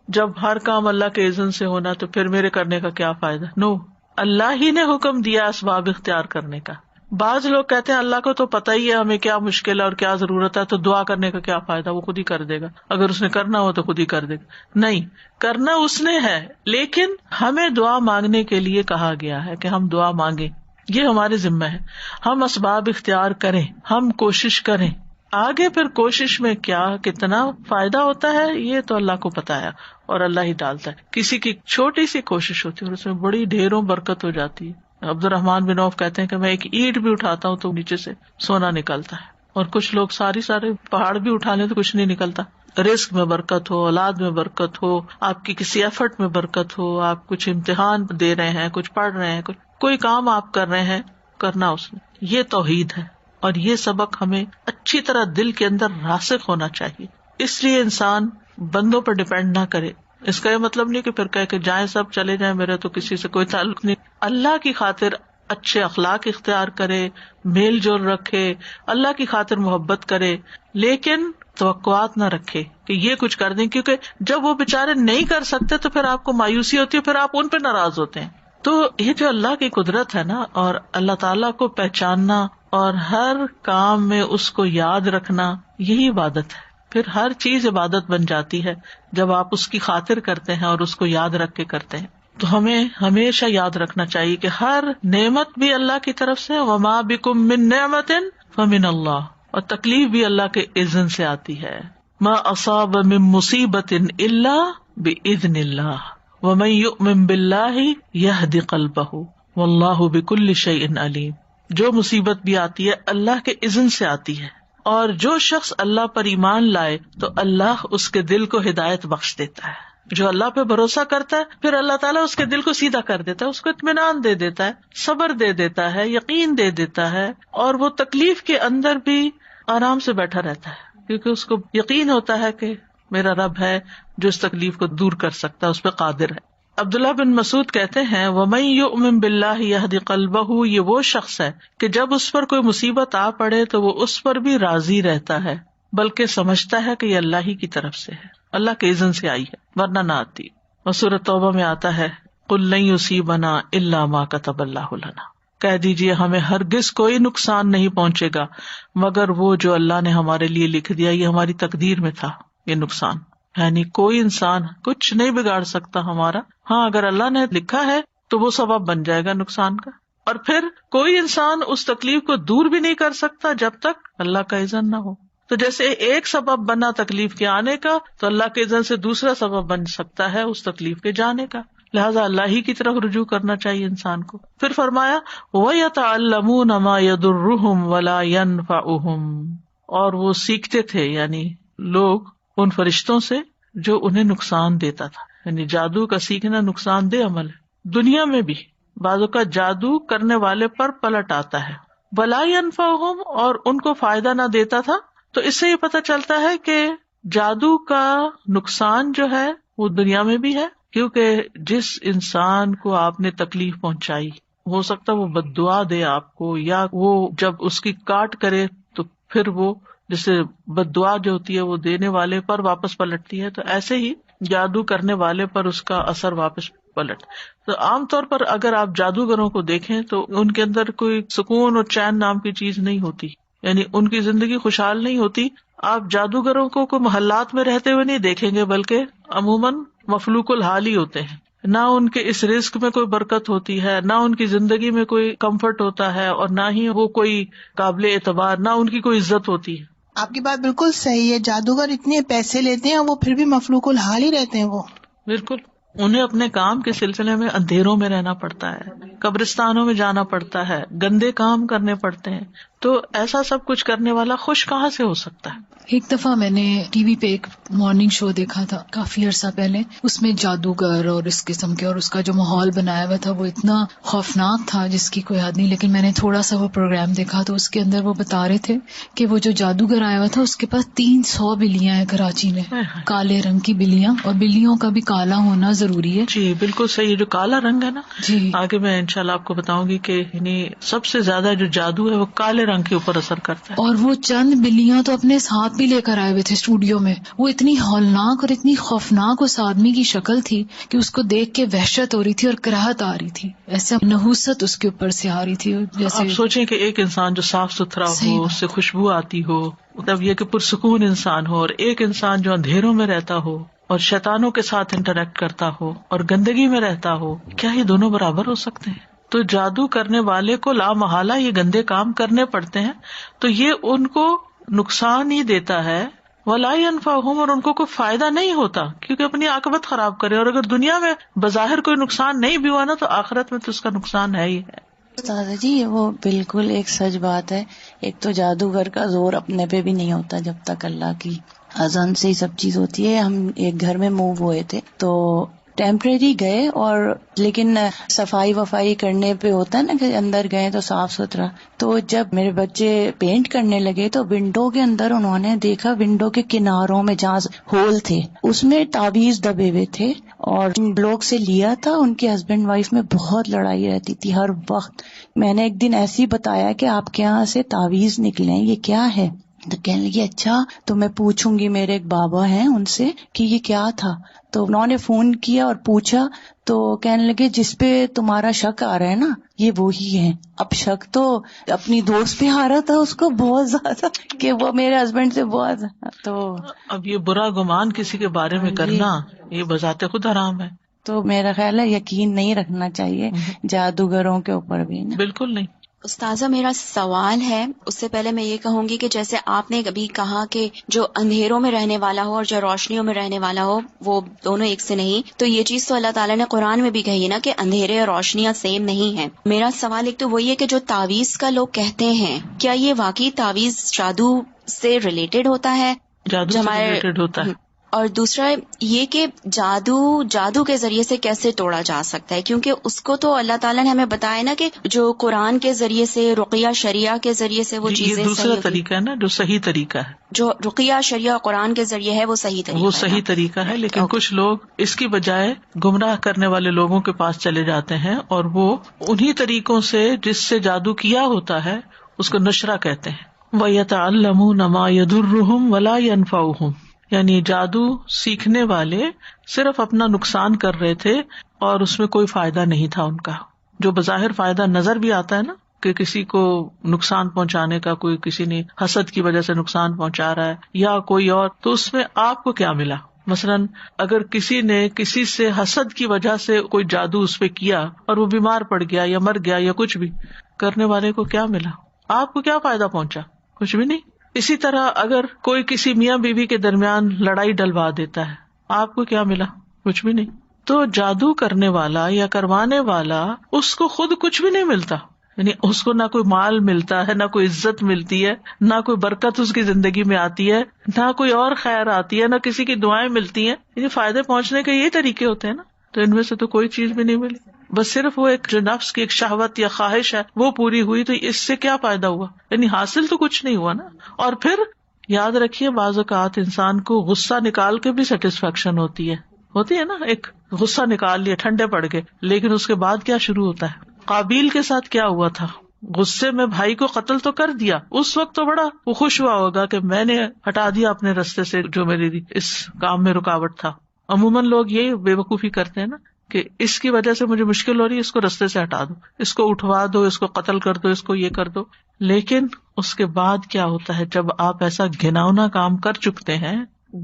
جب ہر کام اللہ کے اذن سے ہونا تو پھر میرے کرنے کا کیا فائدہ. نو، اللہ ہی نے حکم دیا اسباب اختیار کرنے کا. بعض لوگ کہتے ہیں اللہ کو تو پتہ ہی ہے ہمیں کیا مشکل ہے اور کیا ضرورت ہے، تو دعا کرنے کا کیا فائدہ، وہ خود ہی کر دے گا. اگر اس نے کرنا ہو تو خود ہی کر دے گا. نہیں، کرنا اس نے ہے، لیکن ہمیں دعا مانگنے کے لیے کہا گیا ہے کہ ہم دعا مانگیں. یہ ہمارے ذمہ ہے. ہم اسباب اختیار کریں، ہم کوشش کریں. آگے پھر کوشش میں کیا کتنا فائدہ ہوتا ہے یہ تو اللہ کو پتا ہے اور اللہ ہی ڈالتا ہے. کسی کی چھوٹی سی کوشش ہوتی ہے اور اس میں بڑی ڈھیروں برکت ہو جاتی ہے. عبد الرحمان بن عوف کہتے ہیں کہ میں ایک اینٹ بھی اٹھاتا ہوں تو نیچے سے سونا نکلتا ہے, اور کچھ لوگ سارے پہاڑ بھی اٹھا لیں تو کچھ نہیں نکلتا. رزق میں برکت ہو, اولاد میں برکت ہو, آپ کی کسی ایفرٹ میں برکت ہو, آپ کچھ امتحان دے رہے ہیں, کچھ پڑھ رہے ہیں, کوئی کام آپ کر رہے ہیں, کرنا اس میں, یہ توحید ہے. اور یہ سبق ہمیں اچھی طرح دل کے اندر راسخ ہونا چاہیے. اس لیے انسان بندوں پر ڈپینڈ نہ کرے. اس کا یہ مطلب نہیں کہ پھر کہے کہ جائیں سب چلے جائیں, میرا تو کسی سے کوئی تعلق نہیں. اللہ کی خاطر اچھے اخلاق اختیار کرے, میل جول رکھے, اللہ کی خاطر محبت کرے, لیکن توقعات نہ رکھے کہ یہ کچھ کر دیں, کیونکہ جب وہ بےچارے نہیں کر سکتے تو پھر آپ کو مایوسی ہوتی ہے, پھر آپ ان پہ ناراض ہوتے ہیں. تو یہ جو اللہ کی قدرت ہے نا, اور اللہ تعالیٰ کو پہچاننا اور ہر کام میں اس کو یاد رکھنا, یہی عبادت ہے. پھر ہر چیز عبادت بن جاتی ہے جب آپ اس کی خاطر کرتے ہیں اور اس کو یاد رکھ کے کرتے ہیں. تو ہمیں ہمیشہ یاد رکھنا چاہیے کہ ہر نعمت بھی اللہ کی طرف سے, وما بکم من نعمت فمن اللہ, اور تکلیف بھی اللہ کے اذن سے آتی ہے. ما اصاب من مصیبت الا باذن اللہ ومن یؤمن باللہ یہد قلبہ واللہ بکل شیء علیم. جو مصیبت بھی آتی ہے اللہ کے اذن سے آتی ہے, اور جو شخص اللہ پر ایمان لائے تو اللہ اس کے دل کو ہدایت بخش دیتا ہے. جو اللہ پہ بھروسہ کرتا ہے پھر اللہ تعالیٰ اس کے دل کو سیدھا کر دیتا ہے, اس کو اطمینان دے دیتا ہے, صبر دے دیتا ہے, یقین دے دیتا ہے, اور وہ تکلیف کے اندر بھی آرام سے بیٹھا رہتا ہے, کیونکہ اس کو یقین ہوتا ہے کہ میرا رب ہے جو اس تکلیف کو دور کر سکتا ہے, اس پہ قادر ہے. عبداللہ بن مسعود کہتے ہیں وَمَن يُؤْمِن بِاللَّهِ يَهْدِ قَلْبَهُ, یہ وہ شخص ہے کہ جب اس پر کوئی مصیبت آ پڑے تو وہ اس پر بھی راضی رہتا ہے, بلکہ سمجھتا ہے کہ یہ اللہ ہی کی طرف سے ہے, اللہ کے اذن سے آئی ہے, ورنہ نہ آتی. اور سورۃ توبہ میں آتا ہے قُل لَن يُصِيبَنَا إِلَّا مَا كَتَبَ اللَّهُ لَنَا, کہہ دیجیے ہمیں ہرگز کوئی نقصان نہیں پہنچے گا مگر وہ جو اللہ نے ہمارے لیے لکھ دیا, یہ ہماری تقدیر میں تھا. یہ نقصان یعنی کوئی انسان کچھ نہیں بگاڑ سکتا ہمارا, ہاں اگر اللہ نے لکھا ہے تو وہ سبب بن جائے گا نقصان کا. اور پھر کوئی انسان اس تکلیف کو دور بھی نہیں کر سکتا جب تک اللہ کا اذن نہ ہو. تو جیسے ایک سبب بنا تکلیف کے آنے کا, تو اللہ کے اذن سے دوسرا سبب بن سکتا ہے اس تکلیف کے جانے کا. لہٰذا اللہ ہی کی طرف رجوع کرنا چاہیے انسان کو. پھر فرمایا وَيَتَعَلَّمُونَ مَا يَضُرُّهُمْ وَلَا يَنْفَعُهُمْ, اور وہ سیکھتے تھے یعنی لوگ ان فرشتوں سے جو انہیں نقصان دیتا تھا. یعنی جادو کا سیکھنا نقصان دہ عمل ہے. دنیا میں بھی بعضوں کا جادو کرنے والے پر پلٹ آتا ہے. وَلَا يَنْفَعُهُمْ, اور ان کو فائدہ نہ دیتا تھا. تو اس سے یہ پتہ چلتا ہے کہ جادو کا نقصان جو ہے وہ دنیا میں بھی ہے, کیونکہ جس انسان کو آپ نے تکلیف پہنچائی ہو سکتا وہ بد دعا دے آپ کو, یا وہ جب اس کی کاٹ کرے تو پھر وہ جسے بد دعا جو ہوتی ہے وہ دینے والے پر واپس پلٹتی ہے, تو ایسے ہی جادو کرنے والے پر اس کا اثر واپس پلٹ. تو عام طور پر اگر آپ جادوگروں کو دیکھیں تو ان کے اندر کوئی سکون اور چین نام کی چیز نہیں ہوتی, یعنی ان کی زندگی خوشحال نہیں ہوتی. آپ جادوگروں کو کوئی محلات میں رہتے ہوئے نہیں دیکھیں گے, بلکہ عموماً مفلوق الحال ہی ہوتے ہیں. نہ ان کے اس رزق میں کوئی برکت ہوتی ہے, نہ ان کی زندگی میں کوئی کمفرٹ ہوتا ہے, اور نہ ہی وہ کوئی قابل اعتبار, نہ ان کی کوئی عزت ہوتی ہے. آپ کی بات بالکل صحیح ہے. جادوگر اتنے پیسے لیتے ہیں وہ پھر بھی مفلوق الحال ہی رہتے ہیں. وہ بالکل انہیں اپنے کام کے سلسلے میں اندھیروں میں رہنا پڑتا ہے, قبرستانوں میں جانا پڑتا ہے, گندے کام کرنے پڑتے ہیں. تو ایسا سب کچھ کرنے والا خوش کہاں سے ہو سکتا ہے؟ ایک دفعہ میں نے ٹی وی پہ ایک مارننگ شو دیکھا تھا کافی عرصہ پہلے, اس میں جادوگر اور اس قسم کے اور اس کا جو ماحول بنایا ہوا تھا وہ اتنا خوفناک تھا جس کی کوئی حد نہیں. لیکن میں نے تھوڑا سا وہ پروگرام دیکھا تو اس کے اندر وہ بتا رہے تھے کہ وہ جو جادوگر آیا ہوا تھا اس کے پاس 300 بلیاں ہیں کراچی میں, کالے رنگ کی بلیاں, اور بلیوں کا بھی کالا ہونا ضروری ہے. جی بالکل صحیح. جو کالا رنگ ہے نا, جی آگے میں انشاءاللہ آپ کو بتاؤں گی کہ یعنی سب سے زیادہ جو جادو ہے وہ کالے رنگ کے اوپر اثر کرتا ہے. اور وہ چند بلیاں تو اپنے ساتھ بھی لے کر آئے ہوئے تھے اسٹوڈیو میں. وہ اتنی ہولناک اور اتنی خوفناک اس آدمی کی شکل تھی کہ اس کو دیکھ کے وحشت ہو رہی تھی اور کراہت آ رہی تھی, ایسا نحوست اس کے اوپر سے آ رہی تھی. جیسے آپ سوچیں کہ ایک انسان جو صاف ستھرا ہو, اس سے خوشبو آتی ہو, مطلب یہ کہ پرسکون انسان ہو, اور ایک انسان جو اندھیروں میں رہتا ہو اور شیطانوں کے ساتھ انٹریکٹ کرتا ہو اور گندگی میں رہتا ہو, کیا یہ دونوں برابر ہو سکتے ہیں؟ تو جادو کرنے والے کو لا محالہ یہ گندے کام کرنے پڑتے ہیں. تو یہ ان کو نقصان ہی دیتا ہے، ولا ينفعهم، اور ان کو کوئی فائدہ نہیں ہوتا، کیونکہ اپنی عاقبت خراب کرے. اور اگر دنیا میں بظاہر کوئی نقصان نہیں بھی ہوا نا تو آخرت میں تو اس کا نقصان ہے ہی ہے. استاذہ جی وہ بالکل ایک سچ بات ہے. ایک تو جادوگر کا زور اپنے پہ بھی نہیں ہوتا جب تک اللہ کی اذن سے ہی سب چیز ہوتی ہے. ہم ایک گھر میں موو ہوئے تھے تو ٹیمپریری گئے، اور لیکن صفائی وفائی کرنے پہ ہوتا ہے نا کہ اندر گئے تو صاف ستھرا. تو جب میرے بچے پینٹ کرنے لگے تو ونڈو کے اندر انہوں نے دیکھا، ونڈو کے کناروں میں جہاں ہول تھے اس میں تعویذ دبے ہوئے تھے، اور جن لوگ سے لیا تھا ان کے ہسبینڈ وائف میں بہت لڑائی رہتی تھی ہر وقت. میں نے ایک دن ایسے ہی بتایا کہ آپ کے یہاں سے تعویذ نکلے، یہ کیا ہے؟ تو کہنے لگی اچھا تو میں پوچھوں گی، میرے ایک بابا ہیں ان سے کہ یہ کیا تھا. تو انہوں نے فون کیا اور پوچھا تو کہنے لگے جس پہ تمہارا شک آ رہا ہے نا یہ وہی ہے. اب شک تو اپنی دوست پہ آ رہا تھا اس کو بہت زیادہ کہ وہ میرے ہسبینڈ سے بہت. تو اب یہ برا گمان کسی کے بارے میں کرنا یہ بذات خود حرام ہے. تو میرا خیال ہے یقین نہیں رکھنا چاہیے جادوگروں کے اوپر بھی نا. بالکل نہیں. استاذہ میرا سوال ہے، اس سے پہلے میں یہ کہوں گی کہ جیسے آپ نے ابھی کہا کہ جو اندھیروں میں رہنے والا ہو اور جو روشنیوں میں رہنے والا ہو وہ دونوں ایک سے نہیں، تو یہ چیز تو اللہ تعالیٰ نے قرآن میں بھی کہی ہے نا کہ اندھیرے اور روشنیاں سیم نہیں ہیں. میرا سوال ایک تو وہی ہے کہ جو تعویذ کا لوگ کہتے ہیں کیا یہ واقعی تعویذ جادو سے ریلیٹڈ ہوتا ہے؟ جادو سے ریلیٹڈ ہوتا ہے. اور دوسرا یہ کہ جادو کے ذریعے سے کیسے توڑا جا سکتا ہے، کیونکہ اس کو تو اللہ تعالیٰ نے ہمیں بتایا نا کہ جو قرآن کے ذریعے سے، رقیہ شریعہ کے ذریعے سے وہ چیزیں، یہ دوسرا طریقہ ہے نا جو صحیح طریقہ ہے. جو رقیہ شریعہ قرآن کے ذریعے ہے وہ صحیح طریقہ، وہ صحیح طریقہ ہے. لیکن کچھ لوگ اس کی بجائے گمراہ کرنے والے لوگوں کے پاس چلے جاتے ہیں اور وہ انہی طریقوں سے جس سے جادو کیا ہوتا ہے اس کو نشرہ کہتے ہیں. وَيَتَعَلَّمُونَ مَا يَضُرُّهُمْ وَلَا يَنفَعُهُمْ، یعنی جادو سیکھنے والے صرف اپنا نقصان کر رہے تھے اور اس میں کوئی فائدہ نہیں تھا ان کا. جو بظاہر فائدہ نظر بھی آتا ہے نا کہ کسی کو نقصان پہنچانے کا، کوئی کسی نے حسد کی وجہ سے نقصان پہنچا رہا ہے یا کوئی اور، تو اس میں آپ کو کیا ملا؟ مثلاً اگر کسی نے کسی سے حسد کی وجہ سے کوئی جادو اس پہ کیا اور وہ بیمار پڑ گیا یا مر گیا یا کچھ بھی، کرنے والے کو کیا ملا؟ آپ کو کیا فائدہ پہنچا؟ کچھ بھی نہیں. اسی طرح اگر کوئی کسی میاں بیوی کے درمیان لڑائی ڈلوا دیتا ہے، آپ کو کیا ملا؟ کچھ بھی نہیں. تو جادو کرنے والا یا کروانے والا اس کو خود کچھ بھی نہیں ملتا، یعنی اس کو نہ کوئی مال ملتا ہے، نہ کوئی عزت ملتی ہے، نہ کوئی برکت اس کی زندگی میں آتی ہے، نہ کوئی اور خیر آتی ہے، نہ کسی کی دعائیں ملتی ہیں. یعنی فائدے پہنچنے کے یہ طریقے ہوتے ہیں نا، تو ان میں سے تو کوئی چیز بھی نہیں ملی. بس صرف وہ ایک جو نفس کی ایک شہوت یا خواہش ہے وہ پوری ہوئی، تو اس سے کیا فائدہ ہوا؟ یعنی حاصل تو کچھ نہیں ہوا نا. اور پھر یاد رکھیے بعض اوقات انسان کو غصہ نکال کے بھی سیٹسفیکشن ہوتی ہے نا. ایک غصہ نکال لیا، ٹھنڈے پڑ گئے، لیکن اس کے بعد کیا شروع ہوتا ہے؟ قابیل کے ساتھ کیا ہوا تھا؟ غصے میں بھائی کو قتل تو کر دیا، اس وقت تو بڑا وہ خوش ہوا ہوگا کہ میں نے ہٹا دیا اپنے رستے سے جو میری اس کام میں رکاوٹ تھا. عموماً لوگ یہ بے وقوفی کرتے ہیں نا کہ اس کی وجہ سے مجھے مشکل ہو رہی ہے، اس کو رستے سے ہٹا دو، اس کو اٹھوا دو، اس کو قتل کر دو، اس کو یہ کر دو. لیکن اس کے بعد کیا ہوتا ہے جب آپ ایسا گھناؤنا کام کر چکتے ہیں؟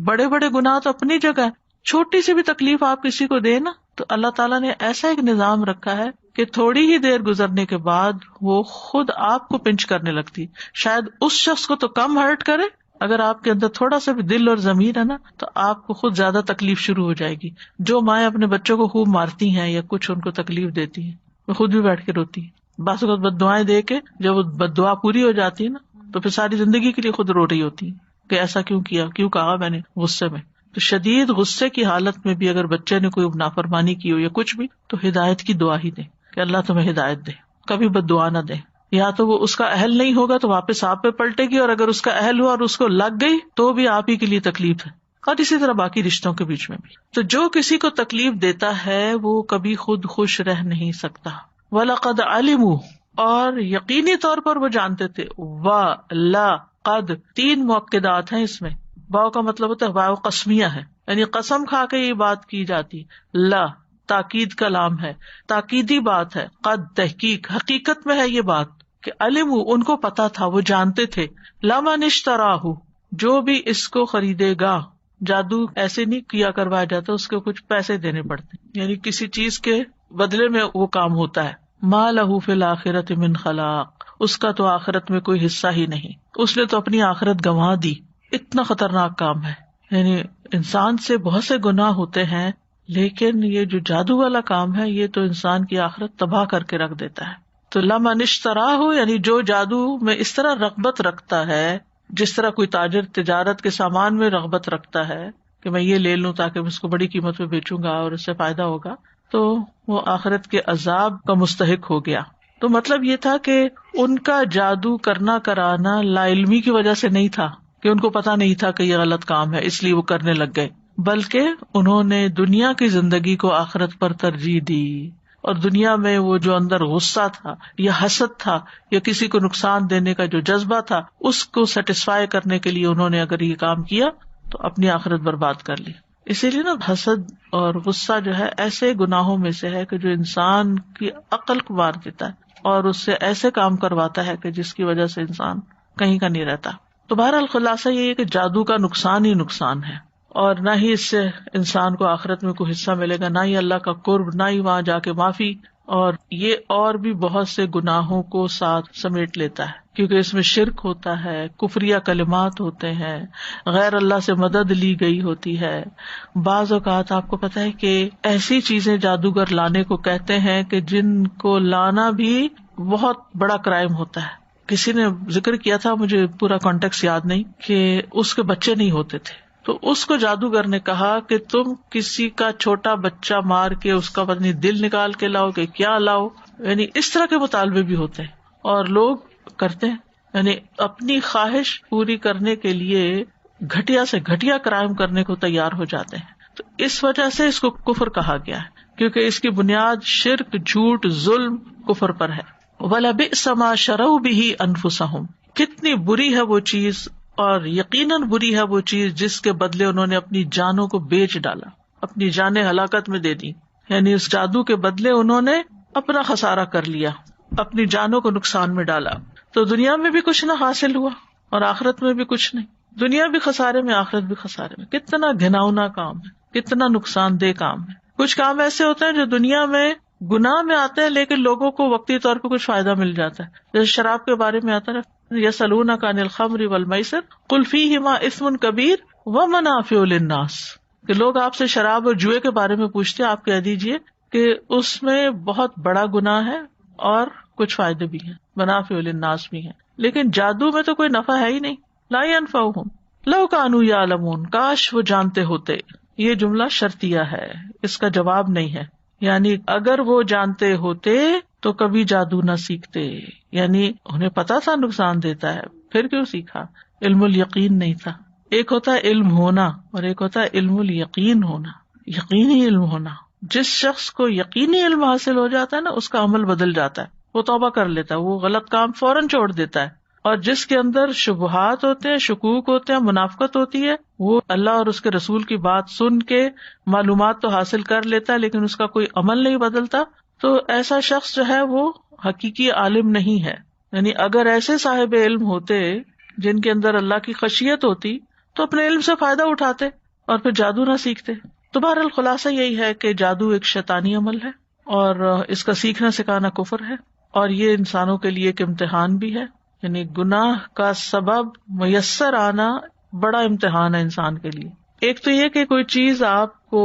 بڑے بڑے گناہ تو اپنی جگہ ہے، چھوٹی سی بھی تکلیف آپ کسی کو دے نا تو اللہ تعالیٰ نے ایسا ایک نظام رکھا ہے کہ تھوڑی ہی دیر گزرنے کے بعد وہ خود آپ کو پنچ کرنے لگتی. شاید اس شخص کو تو کم ہرٹ کرے، اگر آپ کے اندر تھوڑا سا بھی دل اور ضمیر ہے نا تو آپ کو خود زیادہ تکلیف شروع ہو جائے گی. جو مائیں اپنے بچوں کو خوب مارتی ہیں یا کچھ ان کو تکلیف دیتی ہیں، وہ خود بھی بیٹھ کے روتی ہیں. بعض اوقات بد دعائیں دے کے جب وہ بد دعا پوری ہو جاتی ہے نا تو پھر ساری زندگی کے لیے خود رو رہی ہوتی ہے کہ ایسا کیوں کیا، کیوں کہا میں نے غصے میں. تو شدید غصے کی حالت میں بھی اگر بچے نے کوئی نافرمانی کی ہو یا کچھ بھی تو ہدایت کی دعا ہی دے کہ اللہ تمہیں ہدایت دے، کبھی بد دعا نہ دے. یا تو وہ اس کا اہل نہیں ہوگا تو واپس آپ پہ پلٹے گی، اور اگر اس کا اہل ہوا اور اس کو لگ گئی تو بھی آپ ہی کے لیے تکلیف ہے. اور اسی طرح باقی رشتوں کے بیچ میں بھی. تو جو کسی کو تکلیف دیتا ہے وہ کبھی خود خوش رہ نہیں سکتا. وَلَقَدْ عَلِمُوا، اور یقینی طور پر وہ جانتے تھے. وَلَقَدْ، 3 مؤکدات ہیں اس میں. واو کا مطلب ہوتا ہے واو قسمیہ ہے، یعنی قسم کھا کے یہ بات کی جاتی. لا تاکید کا لام ہے، تاکیدی بات ہے. قد تحقیق، حقیقت میں ہے یہ بات کہ علم، ان کو پتا تھا، وہ جانتے تھے. لمن اشتراہ، جو بھی اس کو خریدے گا. جادو ایسے نہیں کیا کروایا جاتا، اس کو کچھ پیسے دینے پڑتے، یعنی کسی چیز کے بدلے میں وہ کام ہوتا ہے. ما لہ فی الآخرۃ من خلاق، اس کا تو آخرت میں کوئی حصہ ہی نہیں، اس نے تو اپنی آخرت گنوا دی. اتنا خطرناک کام ہے. یعنی انسان سے بہت سے گناہ ہوتے ہیں، لیکن یہ جو جادو والا کام ہے یہ تو انسان کی آخرت تباہ کر کے رکھ دیتا ہے. تو لمن اشتراہ، یعنی جو جادو میں اس طرح رغبت رکھتا ہے جس طرح کوئی تاجر تجارت کے سامان میں رغبت رکھتا ہے کہ میں یہ لے لوں تاکہ میں اس کو بڑی قیمت پہ بیچوں گا اور اس سے فائدہ ہوگا، تو وہ آخرت کے عذاب کا مستحق ہو گیا. تو مطلب یہ تھا کہ ان کا جادو کرنا کرانا لا علمی کی وجہ سے نہیں تھا کہ ان کو پتا نہیں تھا کہ یہ غلط کام ہے اس لیے وہ کرنے لگ گئے، بلکہ انہوں نے دنیا کی زندگی کو آخرت پر ترجیح دی، اور دنیا میں وہ جو اندر غصہ تھا یا حسد تھا یا کسی کو نقصان دینے کا جو جذبہ تھا اس کو سیٹسفائی کرنے کے لیے انہوں نے اگر یہ کام کیا تو اپنی آخرت برباد کر لی. اسی لیے نا حسد اور غصہ جو ہے ایسے گناہوں میں سے ہے کہ جو انسان کی عقل کو مار دیتا ہے اور اس سے ایسے کام کرواتا ہے کہ جس کی وجہ سے انسان کہیں کا نہیں رہتا. تو بہرحال خلاصہ یہ ہے کہ جادو کا نقصان ہی نقصان ہے، اور نہ ہی اس سے انسان کو آخرت میں کوئی حصہ ملے گا، نہ ہی اللہ کا قرب، نہ ہی وہاں جا کے معافی، اور یہ اور بھی بہت سے گناہوں کو ساتھ سمیٹ لیتا ہے کیونکہ اس میں شرک ہوتا ہے، کفریہ کلمات ہوتے ہیں، غیر اللہ سے مدد لی گئی ہوتی ہے. بعض اوقات آپ کو پتہ ہے کہ ایسی چیزیں جادوگر لانے کو کہتے ہیں کہ جن کو لانا بھی بہت بڑا کرائم ہوتا ہے. کسی نے ذکر کیا تھا، مجھے پورا کانٹیکسٹ یاد نہیں، کہ اس کے بچے نہیں ہوتے تھے تو اس کو جادوگر نے کہا کہ تم کسی کا چھوٹا بچہ مار کے اس کا پتہ نہیں دل نکال کے لاؤ کہ کیا لاؤ. یعنی اس طرح کے مطالبے بھی ہوتے ہیں اور لوگ کرتے ہیں، یعنی اپنی خواہش پوری کرنے کے لیے گھٹیا سے گھٹیا کرائم کرنے کو تیار ہو جاتے ہیں. تو اس وجہ سے اس کو کفر کہا گیا ہے کیونکہ اس کی بنیاد شرک، جھوٹ، ظلم، کفر پر ہے. وَلَبِئْسَ مَا شَرَوْا بِهِ أَنفُسَهُمْ، کتنی بری ہے وہ چیز، اور یقیناً بری ہے وہ چیز جس کے بدلے انہوں نے اپنی جانوں کو بیچ ڈالا، اپنی جانیں ہلاکت میں دے دی. یعنی اس جادو کے بدلے انہوں نے اپنا خسارہ کر لیا، اپنی جانوں کو نقصان میں ڈالا. تو دنیا میں بھی کچھ نہ حاصل ہوا اور آخرت میں بھی کچھ نہیں. دنیا بھی خسارے میں، آخرت بھی خسارے میں. کتنا گھناؤنا کام ہے، کتنا نقصان دہ کام ہے. کچھ کام ایسے ہوتے ہیں جو دنیا میں گناہ میں آتے ہیں لیکن لوگوں کو وقتی طور پہ کچھ فائدہ مل جاتا ہے. جیسے شراب کے بارے میں آتا ہے، یسألونک عن الخمر والمیسر قل فیہما اثم کبیر ومنافع للناس، کہ لوگ آپ سے شراب اور جوئے کے بارے میں پوچھتے ہیں، آپ کہہ دیجئے کہ اس میں بہت بڑا گناہ ہے اور کچھ فائدے بھی ہیں، منافع للناس بھی ہیں. لیکن جادو میں تو کوئی نفع ہے ہی نہیں. لا ينفعهم لو كانوا يعلمون، کاش وہ جانتے ہوتے. یہ جملہ شرطیہ ہے، اس کا جواب نہیں ہے. یعنی اگر وہ جانتے ہوتے تو کبھی جادو نہ سیکھتے. یعنی انہیں پتا تھا نقصان دیتا ہے، پھر کیوں سیکھا؟ علم الیقین نہیں تھا. ایک ہوتا ہے علم ہونا اور ایک ہوتا ہے علم الیقین ہونا، یقینی علم ہونا. جس شخص کو یقینی علم حاصل ہو جاتا ہے نا، اس کا عمل بدل جاتا ہے، وہ توبہ کر لیتا ہے، وہ غلط کام فوراً چھوڑ دیتا ہے. اور جس کے اندر شبہات ہوتے ہیں، شکوک ہوتے ہیں، منافقت ہوتی ہے، وہ اللہ اور اس کے رسول کی بات سن کے معلومات تو حاصل کر لیتا ہے لیکن اس کا کوئی عمل نہیں بدلتا. تو ایسا شخص جو ہے وہ حقیقی عالم نہیں ہے. یعنی اگر ایسے صاحب علم ہوتے جن کے اندر اللہ کی خشیت ہوتی تو اپنے علم سے فائدہ اٹھاتے اور پھر جادو نہ سیکھتے. تو بہرحال خلاصہ یہی ہے کہ جادو ایک شیطانی عمل ہے اور اس کا سیکھنا سکھانا کفر ہے، اور یہ انسانوں کے لیے ایک امتحان بھی ہے. یعنی گناہ کا سبب میسر آنا بڑا امتحان ہے انسان کے لیے. ایک تو یہ کہ کوئی چیز آپ کو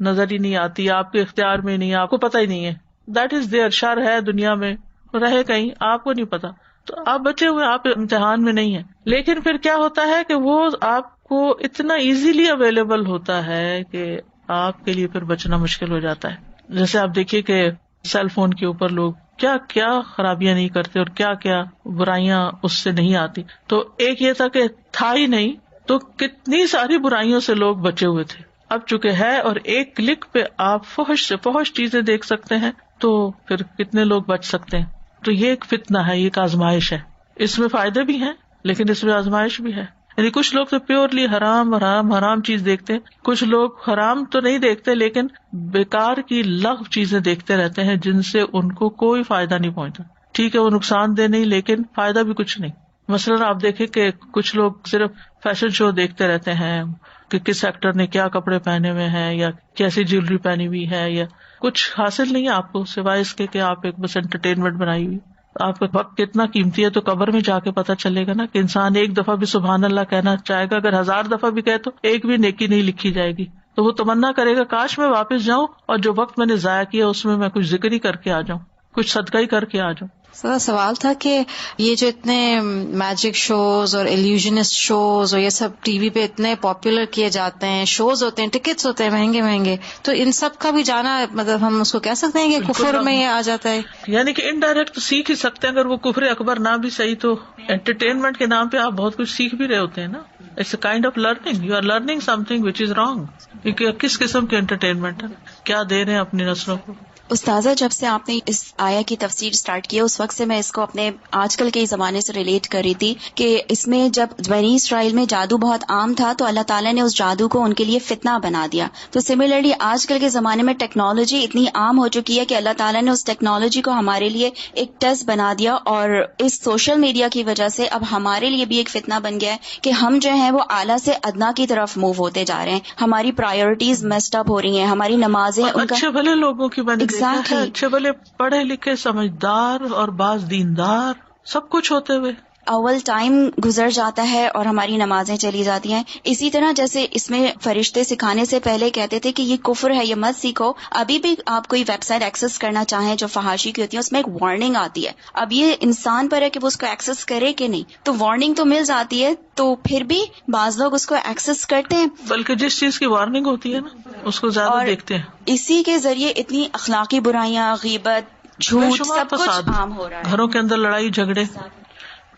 نظر ہی نہیں آتی، آپ کے اختیار میں نہیں، آپ کو پتہ ہی نہیں ہے، دیٹ از دیئر. شر ہے دنیا میں، رہے کہیں، آپ کو نہیں پتا، تو آپ بچے ہوئے، آپ امتحان میں نہیں ہیں. لیکن پھر کیا ہوتا ہے کہ وہ آپ کو اتنا ایزیلی اویلیبل ہوتا ہے کہ آپ کے لیے پھر بچنا مشکل ہو جاتا ہے. جیسے آپ دیکھیے کہ سیل فون کے اوپر لوگ کیا کیا خرابیاں نہیں کرتے اور کیا کیا برائیاں اس سے نہیں آتی. تو ایک یہ تھا کہ تھا ہی نہیں تو کتنی ساری برائیوں سے لوگ بچے ہوئے تھے. اب چکے ہے اور ایک کلک پہ آپ فحش سے فحش چیزیں دیکھ سکتے ہیں، تو پھر کتنے لوگ بچ سکتے ہیں. تو یہ ایک فتنہ ہے، یہ ایک آزمائش ہے. اس میں فائدے بھی ہیں لیکن اس میں آزمائش بھی ہے. یعنی کچھ لوگ تو پیورلی حرام چیز دیکھتے ہیں، کچھ لوگ حرام تو نہیں دیکھتے لیکن بیکار کی لغو چیزیں دیکھتے رہتے ہیں جن سے ان کو کوئی فائدہ نہیں پہنچتا. ٹھیک ہے وہ نقصان دہ نہیں لیکن فائدہ بھی کچھ نہیں. مثلاً آپ دیکھیں کہ کچھ لوگ صرف فیشن شو دیکھتے رہتے ہیں کہ کس ایکٹر نے کیا کپڑے پہنے ہوئے ہیں یا کیسی جیولری پہنی ہوئی ہے، یا کچھ حاصل نہیں ہے آپ کو سوائے اس کے کہ آپ ایک بس انٹرٹینمنٹ بنائی ہوئی. آپ کا وقت کتنا قیمتی ہے تو قبر میں جا کے پتہ چلے گا نا کہ انسان ایک دفعہ بھی سبحان اللہ کہنا چاہے گا, اگر 1000 دفعہ بھی کہے تو ایک بھی نیکی نہیں لکھی جائے گی. تو وہ تمنا کرے گا کاش میں واپس جاؤں اور جو وقت میں نے ضائع کیا اس میں کچھ ذکر ہی کر کے آ جاؤں, کچھ صدقہ ہی کر کے آ جاؤں. سوال تھا کہ یہ جو اتنے میجک شوز اور ایلیوژنسٹ شوز اور یہ سب ٹی وی پہ اتنے پاپولر کیے جاتے ہیں, شوز ہوتے ہیں, ٹکٹس ہوتے ہیں مہنگے مہنگے, تو ان سب کا بھی جانا مطلب ہم اس کو کہہ سکتے ہیں کہ کفر میں یہ آ جاتا ہے؟ یعنی کہ انڈائریکٹ سیکھ ہی سکتے ہیں, اگر وہ کفر اکبر نہ بھی صحیح تو انٹرٹینمنٹ کے نام پہ آپ بہت کچھ سیکھ بھی رہے ہوتے ہیں نا. It's a kind of learning, you are learning something which is wrong. کیونکہ کس قسم کے انٹرٹینمنٹ ہے, کیا دے رہے ہیں اپنی نسلوں کو. استاذہ, جب سے آپ نے اس آیا کی تفسیر سٹارٹ کیا اس وقت سے میں اس کو اپنے آج کل کے زمانے سے ریلیٹ کر رہی تھی کہ اس میں جب بنی اسرائیل میں جادو بہت عام تھا تو اللہ تعالیٰ نے اس جادو کو ان کے لیے فتنہ بنا دیا. تو سملرلی آج کل کے زمانے میں ٹیکنالوجی اتنی عام ہو چکی ہے کہ اللہ تعالیٰ نے اس ٹیکنالوجی کو ہمارے لیے ایک ٹیسٹ بنا دیا, اور اس سوشل میڈیا کی وجہ سے اب ہمارے لیے بھی ایک فتنہ بن گیا ہے کہ ہم جو ہیں وہ اعلیٰ سے ادنا کی طرف موو ہوتے جا رہے ہیں. ہماری پرائیورٹیز میسڈ اپ ہو رہی ہیں, ہماری نمازیں اچھے بھلے لوگوں کی بنے اچھے بھلے پڑھے لکھے سمجھدار اور بعض دیندار سب کچھ ہوتے ہوئے اول ٹائم گزر جاتا ہے اور ہماری نمازیں چلی جاتی ہیں. اسی طرح جیسے اس میں فرشتے سکھانے سے پہلے کہتے تھے کہ یہ کفر ہے, یہ مت سیکھو. ابھی بھی آپ کوئی ویب سائٹ ایکسس کرنا چاہیں جو فحاشی کی ہوتی ہے اس میں ایک وارننگ آتی ہے. اب یہ انسان پر ہے کہ وہ اس کو ایکسس کرے کہ نہیں. تو وارننگ تو مل جاتی ہے تو پھر بھی بعض لوگ اس کو ایکسس کرتے ہیں, بلکہ جس چیز کی وارننگ ہوتی ہے نا اس کو زیادہ دیکھتے ہیں. اسی کے ذریعے اتنی اخلاقی برائیاں, غیبت, جھوٹ, سب کچھ عام ہو رہا ہے. گھروں کے اندر لڑائی جھگڑے,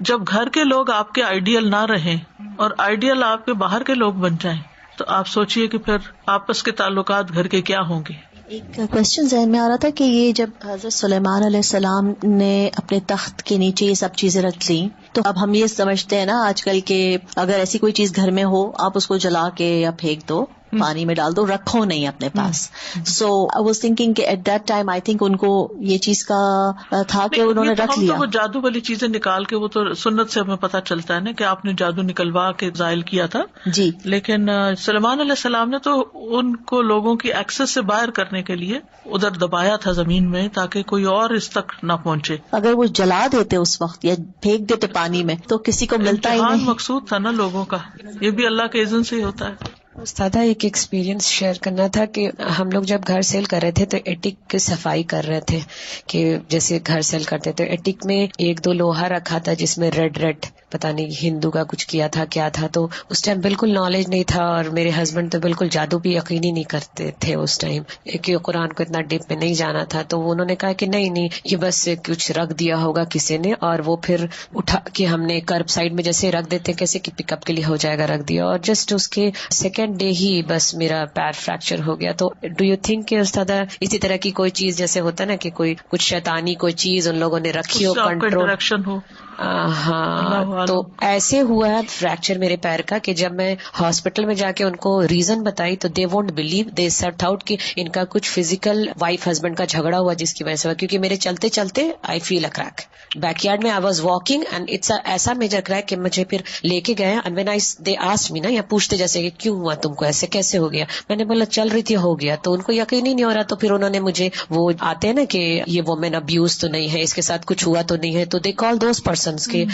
جب گھر کے لوگ آپ کے آئیڈیل نہ رہیں اور آئیڈیل آپ کے باہر کے لوگ بن جائیں تو آپ سوچئے کہ پھر آپس کے تعلقات گھر کے کیا ہوں گے. ایک کوشچن ذہن میں آ رہا تھا کہ یہ جب حضرت سلیمان علیہ السلام نے اپنے تخت کے نیچے یہ سب چیزیں رکھ لی تو اب ہم یہ سمجھتے ہیں نا آج کل کہ اگر ایسی کوئی چیز گھر میں ہو آپ اس کو جلا کے یا پھینک دو, پانی میں ڈال دو, رکھو نہیں اپنے پاس. سو آئی واز تھنکنگ کہ at that time I think ان کو یہ چیز کا تھا کہ انہوں نے رکھ لیا. وہ جادو والی چیزیں نکال کے, وہ تو سنت سے ہمیں پتہ چلتا ہے نا کہ آپ نے جادو نکلوا کے زائل کیا تھا جی. لیکن سلیمان علیہ السلام نے تو ان کو لوگوں کی ایکسس سے باہر کرنے کے لیے ادھر دبایا تھا زمین میں تاکہ کوئی اور اس تک نہ پہنچے. اگر وہ جلا دیتے اس وقت یا پھینک دیتے پانی میں تو کسی کو ملتا ہی نہیں. مقصود تھا نا لوگوں کا, یہ بھی اللہ کے اذن سے ہی ہوتا ہے. استاد ایک ایکسپیرینس شیئر کرنا تھا کہ ہم لوگ جب گھر سیل کر رہے تھے تو ایٹک کی صفائی کر رہے تھے کہ جیسے گھر سیل کرتے تو ایٹک میں 1-2 لوہا رکھا تھا جس میں ریڈ پتہ نہیں ہندو کا کچھ کیا تھا کیا تھا. تو اس ٹائم بالکل نالج نہیں تھا اور میرے ہسبینڈ تو بالکل جادو بھی یقینی نہیں کرتے تھے اس ٹائم کہ قرآن کو اتنا ڈیپ میں نہیں جانا تھا. تو انہوں نے کہا کہ نہیں یہ بس کچھ رکھ دیا ہوگا کسی نے, اور وہ پھر اٹھا کے ہم نے کرب سائڈ میں جیسے رکھ دیتے کیسے کہ پک اپ کے لیے ہو جائے گا, رکھ دیا اور جسٹ اس کے سیکنڈ ڈے ہی بس میرا پیر فریکچر ہو گیا. تو ڈو یو تھنک کہ استاد اسی طرح کی کوئی چیز جیسے ہوتا ہے نا کہ کوئی کچھ شیطانی کوئی چیز ان لوگوں نے رکھی ہو, کنٹرول ہو. ہاں, تو ایسے ہوا ہے فریکچر میرے پیر کا کہ جب میں ہاسپٹل میں جا کے ان کو ریزن بتائی تو they won't believe, they set out کہ ان کا کچھ فزیکل وائف ہسبینڈ کا جھگڑا ہوا جس کی وجہ سے ہوا, کیونکہ میرے چلتے چلتے I fell a crack backyard میں. I was walking and it's ایسا میجر کریک کہ مجھے پھر لے کے گئے and when they asked me نا, یا پوچھتے جیسے کہ کیوں ہوا تم کو, ایسے کیسے ہو گیا. میں نے بولا چل رہی تھی ہو گیا. تو ان کو یقین ہی نہیں ہو رہا. تو پھر انہوں نے مجھے وہ آتے ہیں نا کہ یہ وومن ابیوز تو نہیں ہے, اس کے ساتھ کچھ ہوا تو نہیں ہے, تو دے کال دوز پرسنس کے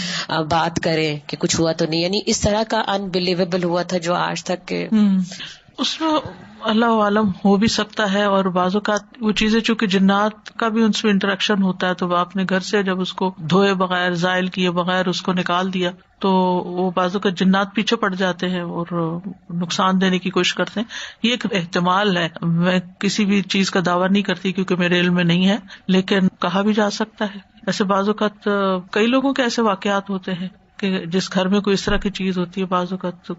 بات کریں کہ کچھ ہوا تو نہیں. یعنی اس طرح کا انبلیویبل ہوا تھا جو آج تک کے اس میں اللہ عالم ہو بھی سکتا ہے. اور بعض اوقات وہ چیزیں چونکہ جنات کا بھی ان سے انٹریکشن ہوتا ہے, تو وہ اپنے گھر سے جب اس کو دھوئے بغیر زائل کیے بغیر اس کو نکال دیا تو وہ بعض اوقات جنات پیچھے پڑ جاتے ہیں اور نقصان دینے کی کوشش کرتے ہیں. یہ ایک احتمال ہے, میں کسی بھی چیز کا دعویٰ نہیں کرتی کیونکہ میرے علم میں نہیں ہے, لیکن کہا بھی جا سکتا ہے. ایسے بعض اوقات کئی لوگوں کے ایسے واقعات ہوتے ہیں کہ جس گھر میں کوئی اس طرح کی چیز ہوتی ہے بعض اوقات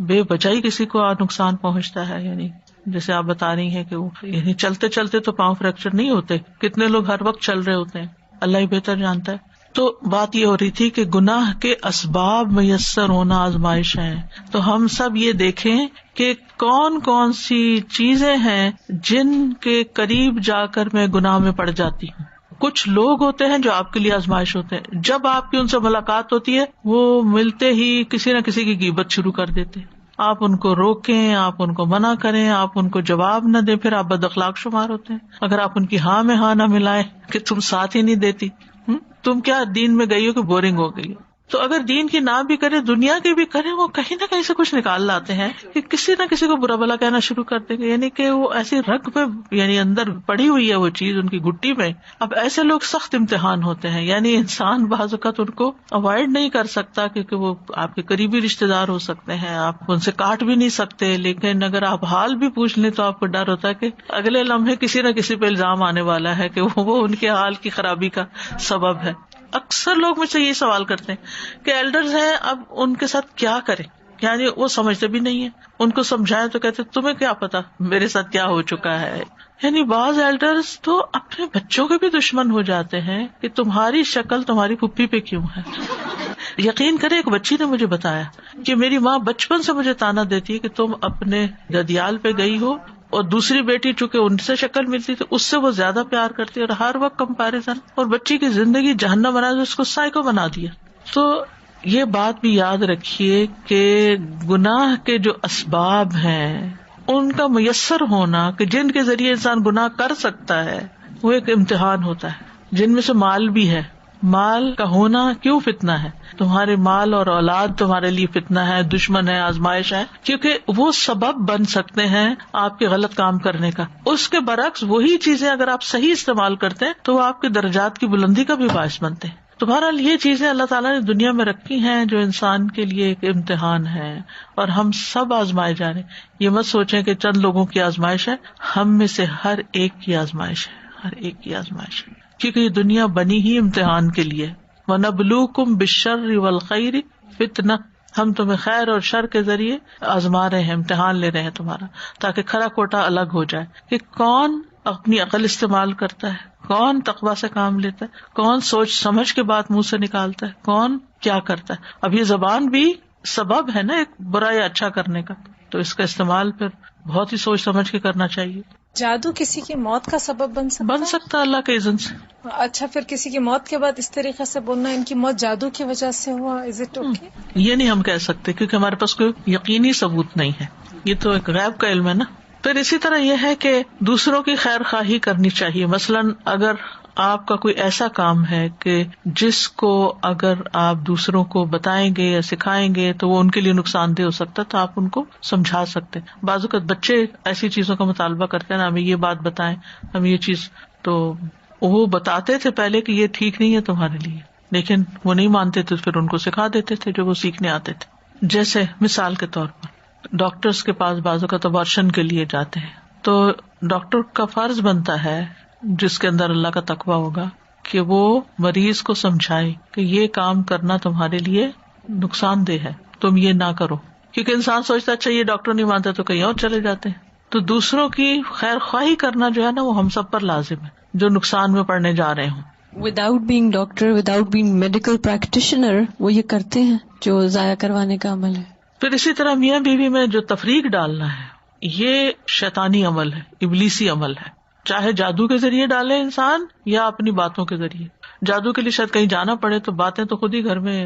بے وجہ کسی کو نقصان پہنچتا ہے. یعنی جیسے آپ بتا رہی ہیں کہ وہ یعنی چلتے چلتے تو پاؤں فریکچر نہیں ہوتے, کتنے لوگ ہر وقت چل رہے ہوتے ہیں, اللہ ہی بہتر جانتا ہے. تو بات یہ ہو رہی تھی کہ گناہ کے اسباب میسر ہونا آزمائش ہے. تو ہم سب یہ دیکھیں کہ کون کون سی چیزیں ہیں جن کے قریب جا کر میں گناہ میں پڑ جاتی ہوں. کچھ لوگ ہوتے ہیں جو آپ کے لیے آزمائش ہوتے ہیں. جب آپ کی ان سے ملاقات ہوتی ہے وہ ملتے ہی کسی نہ کسی کی غیبت شروع کر دیتے ہیں. آپ ان کو روکیں, آپ ان کو منع کریں, آپ ان کو جواب نہ دیں, پھر آپ بد اخلاق شمار ہوتے ہیں. اگر آپ ان کی ہاں میں ہاں نہ ملائیں کہ تم ساتھ ہی نہیں دیتی, تم کیا دین میں گئی ہو کہ بورنگ ہو گئی. تو اگر دین کی نہ بھی کرے دنیا کی بھی کرے, وہ کہیں نہ کہیں سے کچھ نکال لاتے ہیں کہ کسی نہ کسی کو برا بھلا کہنا شروع کر دیں گے, یعنی کہ وہ ایسی رگ میں یعنی اندر پڑی ہوئی ہے وہ چیز ان کی گٹی میں. اب ایسے لوگ سخت امتحان ہوتے ہیں, یعنی انسان بعض اوقات ان کو اوائڈ نہیں کر سکتا کیونکہ وہ آپ کے قریبی رشتے دار ہو سکتے ہیں, آپ ان سے کاٹ بھی نہیں سکتے, لیکن اگر آپ حال بھی پوچھ لیں تو آپ کو ڈر ہوتا ہے کہ اگلے لمحے کسی نہ کسی پہ الزام آنے والا ہے کہ وہ ان کے حال کی خرابی کا سبب ہے. اکثر لوگ مجھ سے یہ سوال کرتے ہیں کہ ایلڈرز ہیں, اب ان کے ساتھ کیا کریں, یعنی وہ سمجھتے بھی نہیں ہے, ان کو سمجھائیں تو کہتے تمہیں کیا پتا میرے ساتھ کیا ہو چکا ہے. یعنی بعض ایلڈرز تو اپنے بچوں کے بھی دشمن ہو جاتے ہیں کہ تمہاری شکل تمہاری پھپھی پہ کیوں ہے. یقین کرے ایک بچی نے مجھے بتایا کہ میری ماں بچپن سے مجھے تانا دیتی ہے کہ تم اپنے ددیال پہ گئی ہو, اور دوسری بیٹی چونکہ ان سے شکل ملتی تو اس سے وہ زیادہ پیار کرتی ہے, اور ہر وقت کمپیریزن, اور بچی کی زندگی جہنم بنا دیا, اس کو سائیکو بنا دیا. تو یہ بات بھی یاد رکھیے کہ گناہ کے جو اسباب ہیں ان کا میسر ہونا کہ جن کے ذریعے انسان گناہ کر سکتا ہے وہ ایک امتحان ہوتا ہے, جن میں سے مال بھی ہے. مال کا ہونا کیوں فتنہ ہے؟ تمہارے مال اور اولاد تمہارے لیے فتنہ ہے, دشمن ہے, آزمائش ہے, کیونکہ وہ سبب بن سکتے ہیں آپ کے غلط کام کرنے کا. اس کے برعکس وہی چیزیں اگر آپ صحیح استعمال کرتے ہیں تو وہ آپ کے درجات کی بلندی کا بھی باعث بنتے ہیں. تمہارا یہ چیزیں اللہ تعالیٰ نے دنیا میں رکھی ہیں جو انسان کے لیے ایک امتحان ہے, اور ہم سب آزمائے جا رہے ہیں. یہ مت سوچیں کہ چند لوگوں کی آزمائش ہے, ہم میں سے ہر ایک کی آزمائش ہے, ہر ایک کی آزمائش ہے, کیونکہ یہ دنیا بنی ہی امتحان کے لیے. وَنَبْلُوكُمْ بِالشَّرِّ وَالْخَيْرِ فِتْنَةً, ہم تمہیں خیر اور شر کے ذریعے آزما رہے ہیں, امتحان لے رہے ہیں تمہارا, تاکہ کھرا کھوٹا الگ ہو جائے کہ کون اپنی عقل استعمال کرتا ہے, کون تقویٰ سے کام لیتا ہے, کون سوچ سمجھ کے بات منہ سے نکالتا ہے, کون کیا کرتا ہے. اب یہ زبان بھی سبب ہے نا ایک برا یا اچھا کرنے کا, تو اس کا استعمال پھر بہت ہی سوچ سمجھ کے کرنا چاہیے. جادو کسی کی موت کا سبب بن سکتا اللہ کے اذن سے. اچھا, پھر کسی کی موت کے بعد اس طریقے سے بولنا ان کی موت جادو کی وجہ سے ہوا, از اٹ اوکے؟ یہ نہیں ہم کہہ سکتے کیونکہ ہمارے پاس کوئی یقینی ثبوت نہیں ہے, یہ تو ایک غیب کا علم ہے نا. پھر اسی طرح یہ ہے کہ دوسروں کی خیر خواہی کرنی چاہیے. مثلاً اگر آپ کا کوئی ایسا کام ہے کہ جس کو اگر آپ دوسروں کو بتائیں گے یا سکھائیں گے تو وہ ان کے لیے نقصان دہ ہو سکتا ہے, تو آپ ان کو سمجھا سکتے ہیں. بعض اوقات بچے ایسی چیزوں کا مطالبہ کرتے ہیں نا, ہمیں یہ بات بتائیں, ہم یہ چیز, تو وہ بتاتے تھے پہلے کہ یہ ٹھیک نہیں ہے تمہارے لیے, لیکن وہ نہیں مانتے تھے, پھر ان کو سکھا دیتے تھے جو وہ سیکھنے آتے تھے. جیسے مثال کے طور پر ڈاکٹرز کے پاس بعض اوقات ابارشن کے لیے جاتے ہیں, تو ڈاکٹر کا فرض بنتا ہے جس کے اندر اللہ کا تقویٰ ہوگا کہ وہ مریض کو سمجھائے کہ یہ کام کرنا تمہارے لیے نقصان دہ ہے, تم یہ نہ کرو. کیونکہ انسان سوچتا اچھا یہ ڈاکٹر نہیں مانتا تو کہیں اور چلے جاتے ہیں. تو دوسروں کی خیر خواہی کرنا جو ہے نا وہ ہم سب پر لازم ہے جو نقصان میں پڑنے جا رہے ہوں. Without being doctor, without being medical practitioner, وہ یہ کرتے ہیں جو ضائع کروانے کا عمل ہے. پھر اسی طرح میاں بیوی میں جو تفریق ڈالنا ہے یہ شیطانی عمل ہے, ابلیسی عمل ہے. چاہے جادو کے ذریعے ڈالے انسان یا اپنی باتوں کے ذریعے. جادو کے لیے شاید کہیں جانا پڑے تو باتیں تو خود ہی گھر میں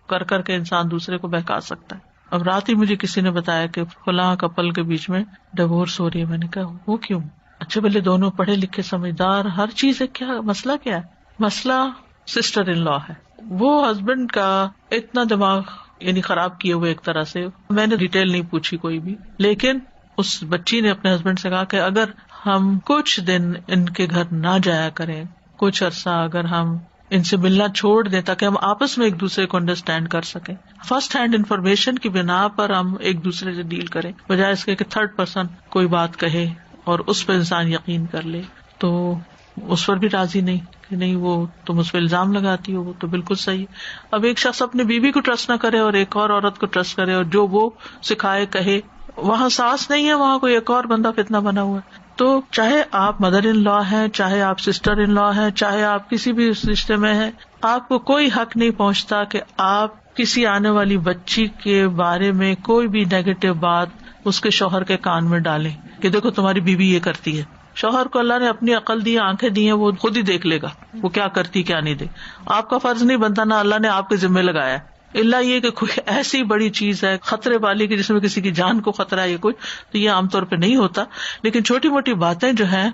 کر کر کے انسان دوسرے کو بہکا سکتا ہے. اب رات ہی مجھے کسی نے بتایا کہ فلاں کپل کے بیچ میں ڈیورس ہو رہی ہے. میں نے کہا وہ کیوں؟ اچھے بھلے دونوں پڑھے لکھے سمجھدار, ہر چیز ہے, کیا مسئلہ کیا ہے؟ مسئلہ سسٹر ان لا ہے. وہ ہسبینڈ کا اتنا دماغ یعنی خراب کیے ہوئے ایک طرح سے, میں نے ڈیٹیل نہیں پوچھی کوئی بھی, لیکن اس بچی نے اپنے ہسبینڈ سے کہا کہ اگر ہم کچھ دن ان کے گھر نہ جایا کریں, کچھ عرصہ اگر ہم ان سے ملنا چھوڑ دیں تاکہ ہم آپس میں ایک دوسرے کو انڈرسٹینڈ کر سکیں, فرسٹ ہینڈ انفارمیشن کی بنا پر ہم ایک دوسرے سے ڈیل کریں بجائے اس کے کہ تھرڈ پرسن کوئی بات کہے اور اس پہ انسان یقین کر لے. تو اس پر بھی راضی نہیں کہ نہیں وہ تم اس پہ الزام لگاتی ہو, وہ تو بالکل صحیح. اب ایک شخص اپنی بیوی کو ٹرسٹ نہ کرے اور ایک اور عورت کو ٹرسٹ کرے اور جو وہ سکھائے کہے, وہاں ساس نہیں ہے, وہاں کوئی ایک اور بندہ فتنہ بنا ہوا ہے. تو چاہے آپ مدر ان لا ہیں, چاہے آپ سسٹر ان لا ہیں, چاہے آپ کسی بھی اس رشتے میں ہیں, آپ کو کوئی حق نہیں پہنچتا کہ آپ کسی آنے والی بچی کے بارے میں کوئی بھی نیگیٹو بات اس کے شوہر کے کان میں ڈالیں کہ دیکھو تمہاری بیوی یہ کرتی ہے. شوہر کو اللہ نے اپنی عقل دی, آنکھیں دی ہیں, وہ خود ہی دیکھ لے گا وہ کیا کرتی کیا نہیں دے. آپ کا فرض نہیں بنتا, نہ اللہ نے آپ کے ذمہ لگایا. الا یہ کہ کوئی ایسی بڑی چیز ہے خطرے والی کہ جس میں کسی کی جان کو خطرہ ہے یا کچھ، تو یہ عام طور پہ نہیں ہوتا. لیکن چھوٹی موٹی باتیں جو ہیں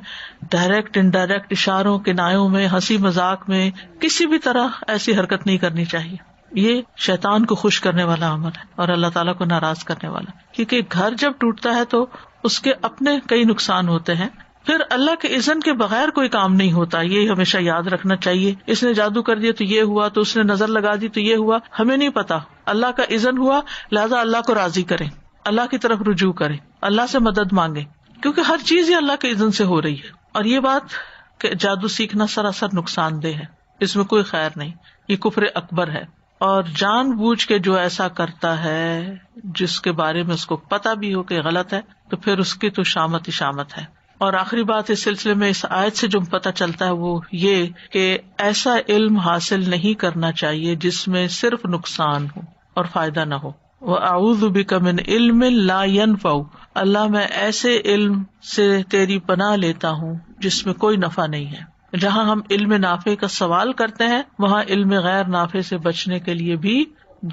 ڈائریکٹ انڈائریکٹ اشاروں کنایوں میں ہنسی مذاق میں کسی بھی طرح ایسی حرکت نہیں کرنی چاہیے. یہ شیطان کو خوش کرنے والا عمل ہے اور اللہ تعالیٰ کو ناراض کرنے والا، کیونکہ گھر جب ٹوٹتا ہے تو اس کے اپنے کئی نقصان ہوتے ہیں. پھر اللہ کے اذن کے بغیر کوئی کام نہیں ہوتا، یہ ہمیشہ یاد رکھنا چاہیے. اس نے جادو کر دیا تو یہ ہوا، تو اس نے نظر لگا دی تو یہ ہوا، ہمیں نہیں پتا. اللہ کا اذن ہوا، لہذا اللہ کو راضی کریں، اللہ کی طرف رجوع کریں، اللہ سے مدد مانگیں، کیونکہ ہر چیز ہی اللہ کے اذن سے ہو رہی ہے. اور یہ بات کہ جادو سیکھنا سراسر نقصان دہ ہے، اس میں کوئی خیر نہیں، یہ کفر اکبر ہے. اور جان بوجھ کے جو ایسا کرتا ہے جس کے بارے میں اس کو پتا بھی ہو کہ غلط ہے، تو پھر اس کی تو شامت ہی شامت ہے. اور آخری بات اس سلسلے میں اس آیت سے جو پتا چلتا ہے وہ یہ کہ ایسا علم حاصل نہیں کرنا چاہیے جس میں صرف نقصان ہو اور فائدہ نہ ہو. وَأَعُوذُ بِكَ مِنْ عِلْمٍ لَا يَنْفَعُ، اللہ میں ایسے علم سے تیری پناہ لیتا ہوں جس میں کوئی نفع نہیں ہے. جہاں ہم علم نافع کا سوال کرتے ہیں وہاں علم غیر نافع سے بچنے کے لیے بھی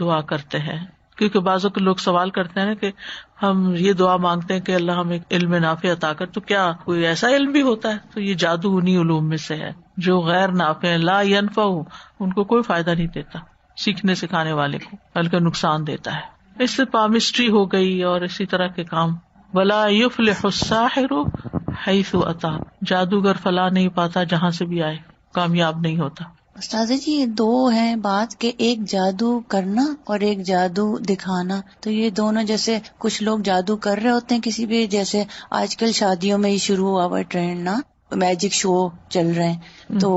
دعا کرتے ہیں. کیونکہ بعضوں کے لوگ سوال کرتے ہیں نا کہ ہم یہ دعا مانگتے ہیں کہ اللہ ہمیں علم نافع عطا کر، تو کیا کوئی ایسا علم بھی ہوتا ہے؟ تو یہ جادو انہی علوم میں سے ہے جو غیر نافع، لا ينفع، ان کو کوئی فائدہ نہیں دیتا سیکھنے سکھانے والے کو، بلکہ نقصان دیتا ہے. اس سے پامسٹری ہو گئی اور اسی طرح کے کام. ولا يفلح الساحر حيث اتى، جادوگر فلاح نہیں پاتا جہاں سے بھی آئے، کامیاب نہیں ہوتا. استاذ جی یہ دو ہیں بات کہ ایک جادو کرنا اور ایک جادو دکھانا، تو یہ دونوں جیسے کچھ لوگ جادو کر رہے ہوتے ہیں کسی بھی، جیسے آج کل شادیوں میں یہ شروع ہوا ہوا ٹرینڈ نا، میجک شو چل رہے ہیں، تو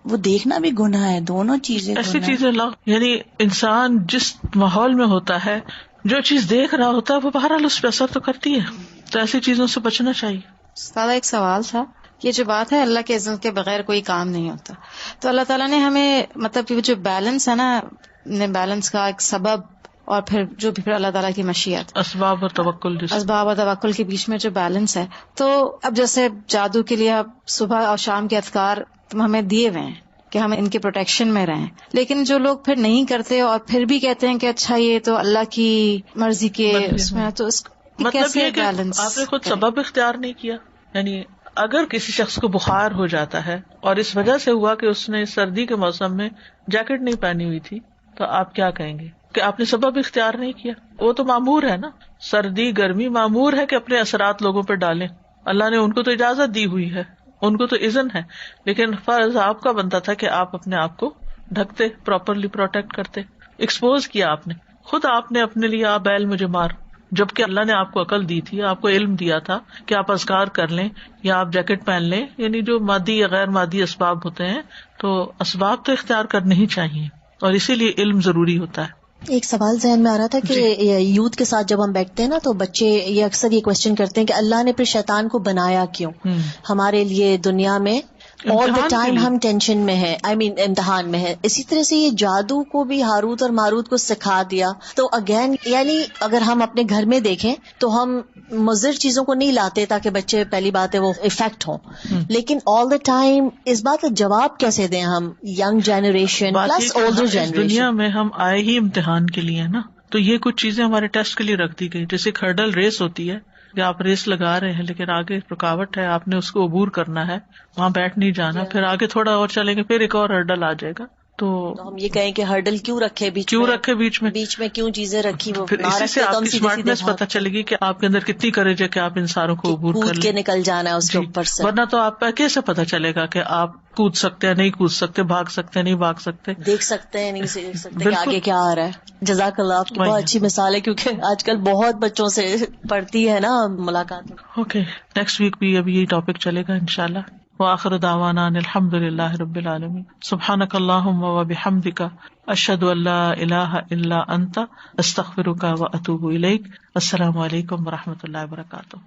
وہ دیکھنا بھی گناہ ہے. دونوں چیزیں ایسی چیزیں یعنی انسان جس ماحول میں ہوتا ہے جو چیز دیکھ رہا ہوتا ہے وہ بہرحال اس پہ اثر تو کرتی ہے، تو ایسی چیزوں سے بچنا چاہیے. استاد ایک سوال تھا، یہ جو بات ہے اللہ کے اذن کے بغیر کوئی کام نہیں ہوتا، تو اللہ تعالیٰ نے ہمیں مطلب کہ جو بیلنس ہے نا، بیلنس کا ایک سبب اور پھر جو بھی پھر اللہ تعالیٰ کی مشیت، اسباب اور توکل، اسباب اور توکل کے بیچ میں جو بیلنس ہے. تو اب جیسے جادو کے لیے اب صبح اور شام کے اذکار ہمیں دیے ہوئے ہیں کہ ہم ان کے پروٹیکشن میں رہیں، لیکن جو لوگ پھر نہیں کرتے اور پھر بھی کہتے ہیں کہ اچھا یہ تو اللہ کی مرضی کے اس میں، تو اس مطلب یہ کہ آپ نے خود سبب اختیار نہیں کیا. یعنی اگر کسی شخص کو بخار ہو جاتا ہے اور اس وجہ سے ہوا کہ اس نے سردی کے موسم میں جیکٹ نہیں پہنی ہوئی تھی، تو آپ کیا کہیں گے کہ آپ نے سبب اختیار نہیں کیا؟ وہ تو معمور ہے نا، سردی گرمی معمور ہے کہ اپنے اثرات لوگوں پہ ڈالیں، اللہ نے ان کو تو اجازت دی ہوئی ہے، ان کو تو اذن ہے، لیکن فرض آپ کا بنتا تھا کہ آپ اپنے آپ کو ڈھکتے، پراپرلی پروٹیکٹ کرتے. ایکسپوز کیا آپ نے، خود آپ نے اپنے لیے آپ بیل مجھے مار، جبکہ اللہ نے آپ کو عقل دی تھی، آپ کو علم دیا تھا کہ آپ اذکار کر لیں یا آپ جیکٹ پہن لیں. یعنی جو مادی یا غیر مادی اسباب ہوتے ہیں تو اسباب تو اختیار کرنے ہی چاہیے، اور اسی لیے علم ضروری ہوتا ہے. ایک سوال ذہن میں آ رہا تھا کہ یوتھ کے ساتھ جب ہم بیٹھتے ہیں نا تو بچے یہ اکثر یہ کوشچن کرتے ہیں کہ اللہ نے پھر شیطان کو بنایا کیوں ہمارے لیے دنیا میں آل دا ٹائم ہم ٹینشن میں ہے، امتحان میں ہے. اسی طرح سے یہ جادو کو بھی ہاروت اور ماروت کو سکھا دیا. تو اگین یعنی اگر ہم اپنے گھر میں دیکھیں تو ہم مضر چیزوں کو نہیں لاتے تاکہ بچے پہلی بات ہے وہ افیکٹ ہوں، لیکن آل دا ٹائم اس بات کا جواب کیسے دیں ہم young generation plus older generation? دنیا میں ہم آئے ہی امتحان کے لیے نا، تو یہ کچھ چیزیں ہمارے ٹیسٹ کے لیے رکھ دی گئی. جیسے ہرڈل ریس ہوتی ہے کہ آپ ریس لگا رہے ہیں لیکن آگے رکاوٹ ہے، آپ نے اس کو عبور کرنا ہے، وہاں بیٹھ نہیں جانا، پھر آگے تھوڑا اور چلیں گے پھر ایک اور ہرڈل آ جائے گا. تو ہم یہ کہیں کہ ہرڈل کیوں رکھے بیچ میں کیوں چیزیں رکھی، وہ پھر اسی سے آپ کی اسمارٹنیس پتہ چلے گی کہ آپ کے اندر کتنی کریج ہے کہ آپ ان ساروں کو عبور کر کے نکل جانا ہے اس کے اوپر سے. ورنہ تو آپ کیسے پتہ چلے گا کہ آپ کود سکتے ہیں نہیں کود سکتے، بھاگ سکتے ہیں نہیں بھاگ سکتے، دیکھ سکتے ہیں نہیں دیکھ سکتے کہ آگے کیا آ رہا ہے. جزاک اللہ، آپ کی بہت اچھی مثال ہے کیونکہ آج کل بہت بچوں سے پڑتی ہے نا ملاقات. اوکے، نیکسٹ ویک بھی ابھی یہ ٹاپک چلے گا انشاءاللہ. وآخر دعوانا الحمد للہ رب العالمین. سبحانک اللہم وبحمدک، اشہد ان لا الہ الا انت، استغفرک واتوب الیک. السلام علیکم ورحمۃ اللہ وبرکاتہ.